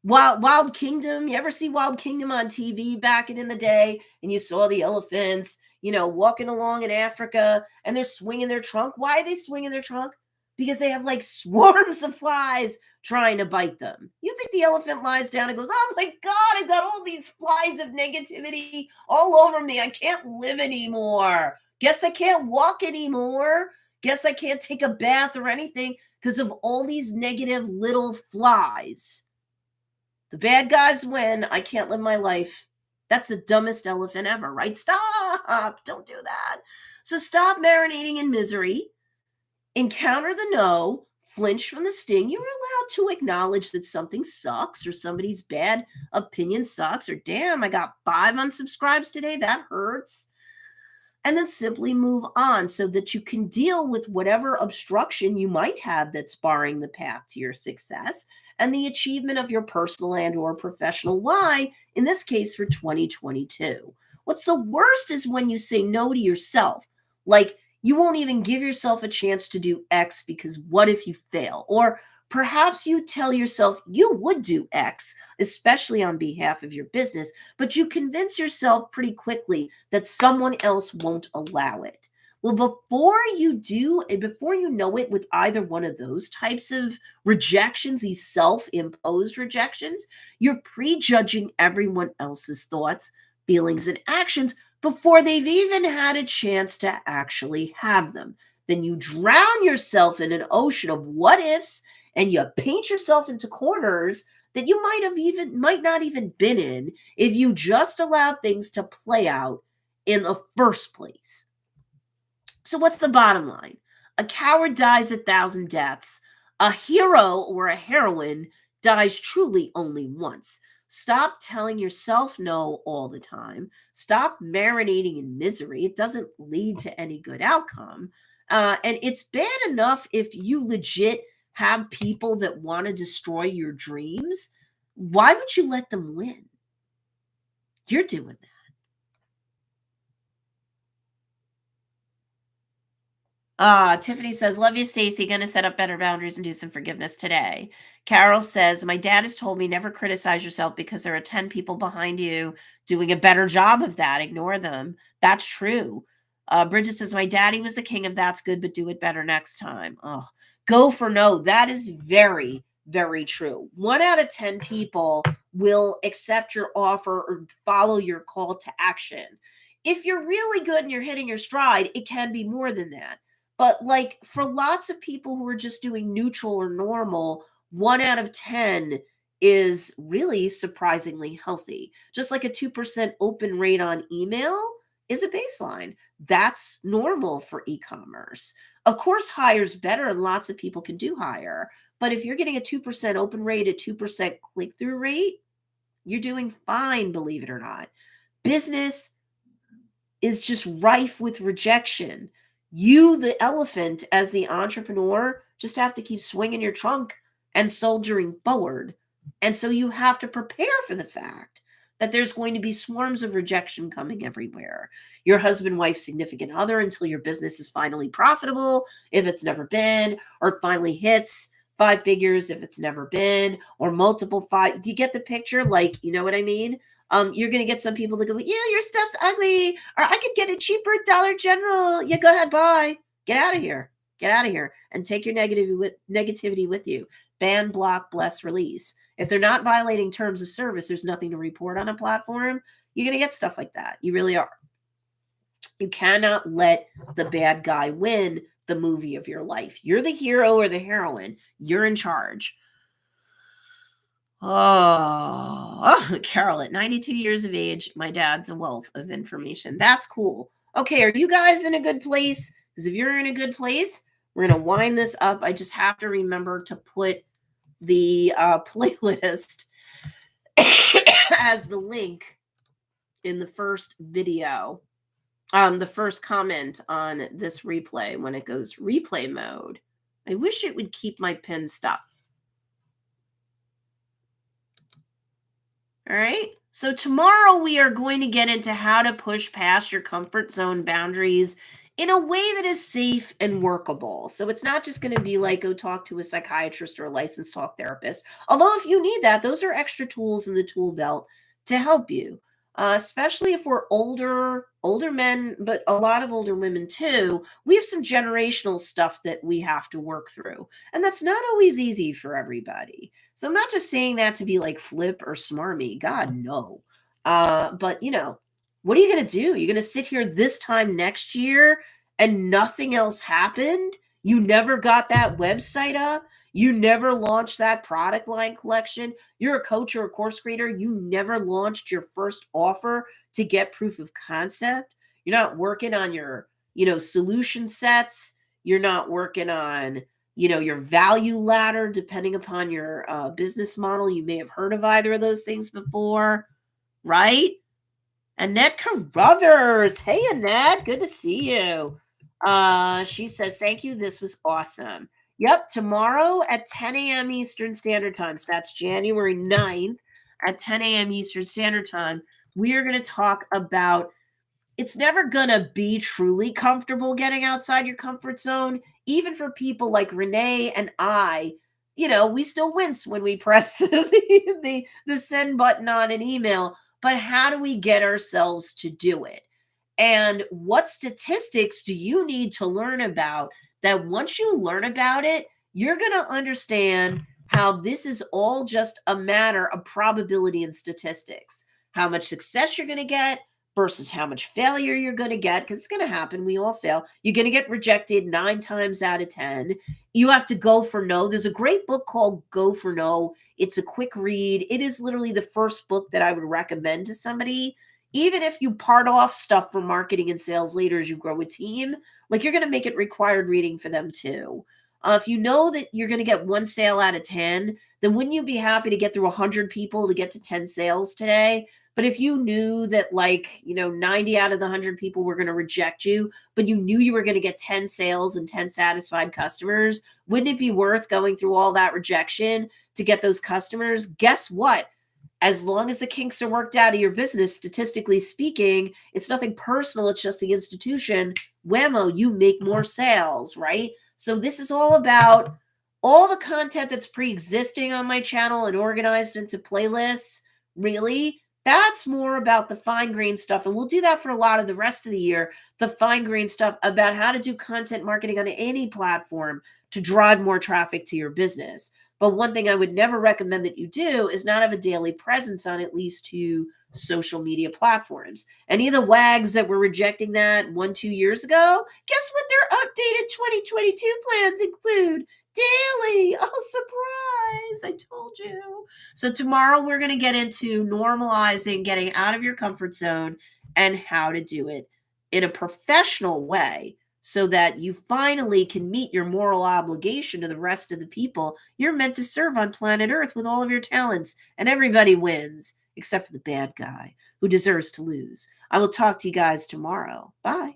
Wild Kingdom. You ever see Wild Kingdom on TV back in the day? And you saw the elephants, walking along in Africa, and they're swinging their trunk. Why are they swinging their trunk? Because they have swarms of flies trying to bite them. You think the elephant lies down and goes, "Oh my God, I've got all these flies of negativity all over me. I can't live anymore. Guess I can't walk anymore. Guess I can't take a bath or anything because of all these negative little flies. The bad guys win. I can't live my life." That's the dumbest elephant ever, right? Stop. Don't do that. So stop marinating in misery. Encounter the no, flinch from the sting. You're allowed to acknowledge that something sucks, or somebody's bad opinion sucks, or damn, I got 5 unsubscribes today. That hurts. And then simply move on so that you can deal with whatever obstruction you might have that's barring the path to your success and the achievement of your personal and or professional why, in this case for 2022. What's the worst is when you say no to yourself. Like, you won't even give yourself a chance to do X because what if you fail? Or perhaps you tell yourself you would do X, especially on behalf of your business, but you convince yourself pretty quickly that someone else won't allow it. Well, before you know it with either one of those types of rejections, these self-imposed rejections, you're prejudging everyone else's thoughts, feelings, and actions before they've even had a chance to actually have them. Then you drown yourself in an ocean of what ifs and you paint yourself into corners that you might not even been in if you just allowed things to play out in the first place. So what's the bottom line? A coward dies 1,000 deaths. A hero or a heroine dies truly only once. Stop telling yourself no all the time. Stop marinating in misery. It doesn't lead to any good outcome. And it's bad enough if you legit have people that want to destroy your dreams. Why would you let them win? You're doing that. Tiffany says, love you, Stacey. Going to set up better boundaries and do some forgiveness today. Carol says, my dad has told me never criticize yourself because there are 10 people behind you doing a better job of that. Ignore them. That's true. Bridget says, my daddy was the king of that's good, but do it better next time. Oh, go for no. That is very, very true. 1 out of 10 people will accept your offer or follow your call to action. If you're really good and you're hitting your stride, it can be more than that. But like for lots of people who are just doing neutral or normal, 1 out of 10 is really surprisingly healthy. Just like a 2% open rate on email is a baseline. That's normal for e-commerce. Of course, higher's better and lots of people can do higher. But if you're getting a 2% open rate, a 2% click-through rate, you're doing fine, believe it or not. Business is just rife with rejection. You, the elephant, as the entrepreneur, just have to keep swinging your trunk and soldiering forward. And so you have to prepare for the fact that there's going to be swarms of rejection coming everywhere. Your husband, wife, significant other, until your business is finally profitable, if it's never been, or finally hits 5 figures if it's never been, or multiple 5. Do you get the picture? Like, you know what I mean? You're going to get some people that go, yeah, your stuff's ugly, or I could get it cheaper at Dollar General. Yeah, go ahead, bye. Get out of here. Get out of here and take your negativity with you. Ban, block, bless, release. If they're not violating terms of service, there's nothing to report on a platform. You're going to get stuff like that. You really are. You cannot let the bad guy win the movie of your life. You're the hero or the heroine. You're in charge. Oh, Carol, at 92 years of age, my dad's a wealth of information. That's cool. Okay, are you guys in a good place? Because if you're in a good place, we're going to wind this up. I just have to remember to put the playlist as the link in the first video, the first comment on this replay when it goes replay mode. I wish it would keep my pen stuck. All right. So tomorrow we are going to get into how to push past your comfort zone boundaries in a way that is safe and workable. So it's not just going to be like go talk to a psychiatrist or a licensed talk therapist. Although if you need that, those are extra tools in the tool belt to help you. Especially if we're older men, but a lot of older women too. We have some generational stuff that we have to work through. And that's not always easy for everybody. So I'm not just saying that to be like flip or smarmy. God, no. But you know, what are you going to do? You're going to sit here this time next year and nothing else happened? You never got that website up? You never launched that product line collection? You're a coach or a course creator. You never launched your first offer to get proof of concept. You're not working on your, solution sets. You're not working on, your value ladder, depending upon your business model. You may have heard of either of those things before, right? Annette Carruthers. Hey, Annette. Good to see you. She says, thank you. This was awesome. Yep, tomorrow at 10 a.m. Eastern Standard Time. So that's January 9th at 10 a.m. Eastern Standard Time. We are going to talk about it's never going to be truly comfortable getting outside your comfort zone. Even for people like Renee and I, we still wince when we press the send button on an email. But how do we get ourselves to do it? And what statistics do you need to learn about that once you learn about it, you're going to understand how this is all just a matter of probability and statistics. How much success you're going to get versus how much failure you're going to get, because it's going to happen. We all fail. You're going to get rejected 9 times out of 10. You have to go for no. There's a great book called Go for No. It's a quick read. It is literally the first book that I would recommend to somebody. Even if you part off stuff for marketing and sales later as you grow a team, like you're going to make it required reading for them too. If you know that you're going to get 1 sale out of 10, then wouldn't you be happy to get through 100 people to get to 10 sales today? But if you knew that 90 out of the 100 people were going to reject you, but you knew you were going to get 10 sales and 10 satisfied customers, wouldn't it be worth going through all that rejection to get those customers? Guess what? As long as the kinks are worked out of your business, statistically speaking, it's nothing personal. It's just the institution. Whammo, you make more sales, right? So this is all about all the content that's pre-existing on my channel and organized into playlists. Really, that's more about the fine grain stuff. And we'll do that for a lot of the rest of the year. The fine grain stuff about how to do content marketing on any platform to drive more traffic to your business. But one thing I would never recommend that you do is not have a daily presence on at least 2 social media platforms. Any of the wags that were rejecting that 1-2 years ago, guess what their updated 2022 plans include? Daily. Oh, surprise. I told you. So tomorrow we're going to get into normalizing getting out of your comfort zone and how to do it in a professional way, so that you finally can meet your moral obligation to the rest of the people you're meant to serve on planet Earth with all of your talents. And everybody wins, except for the bad guy who deserves to lose. I will talk to you guys tomorrow. Bye.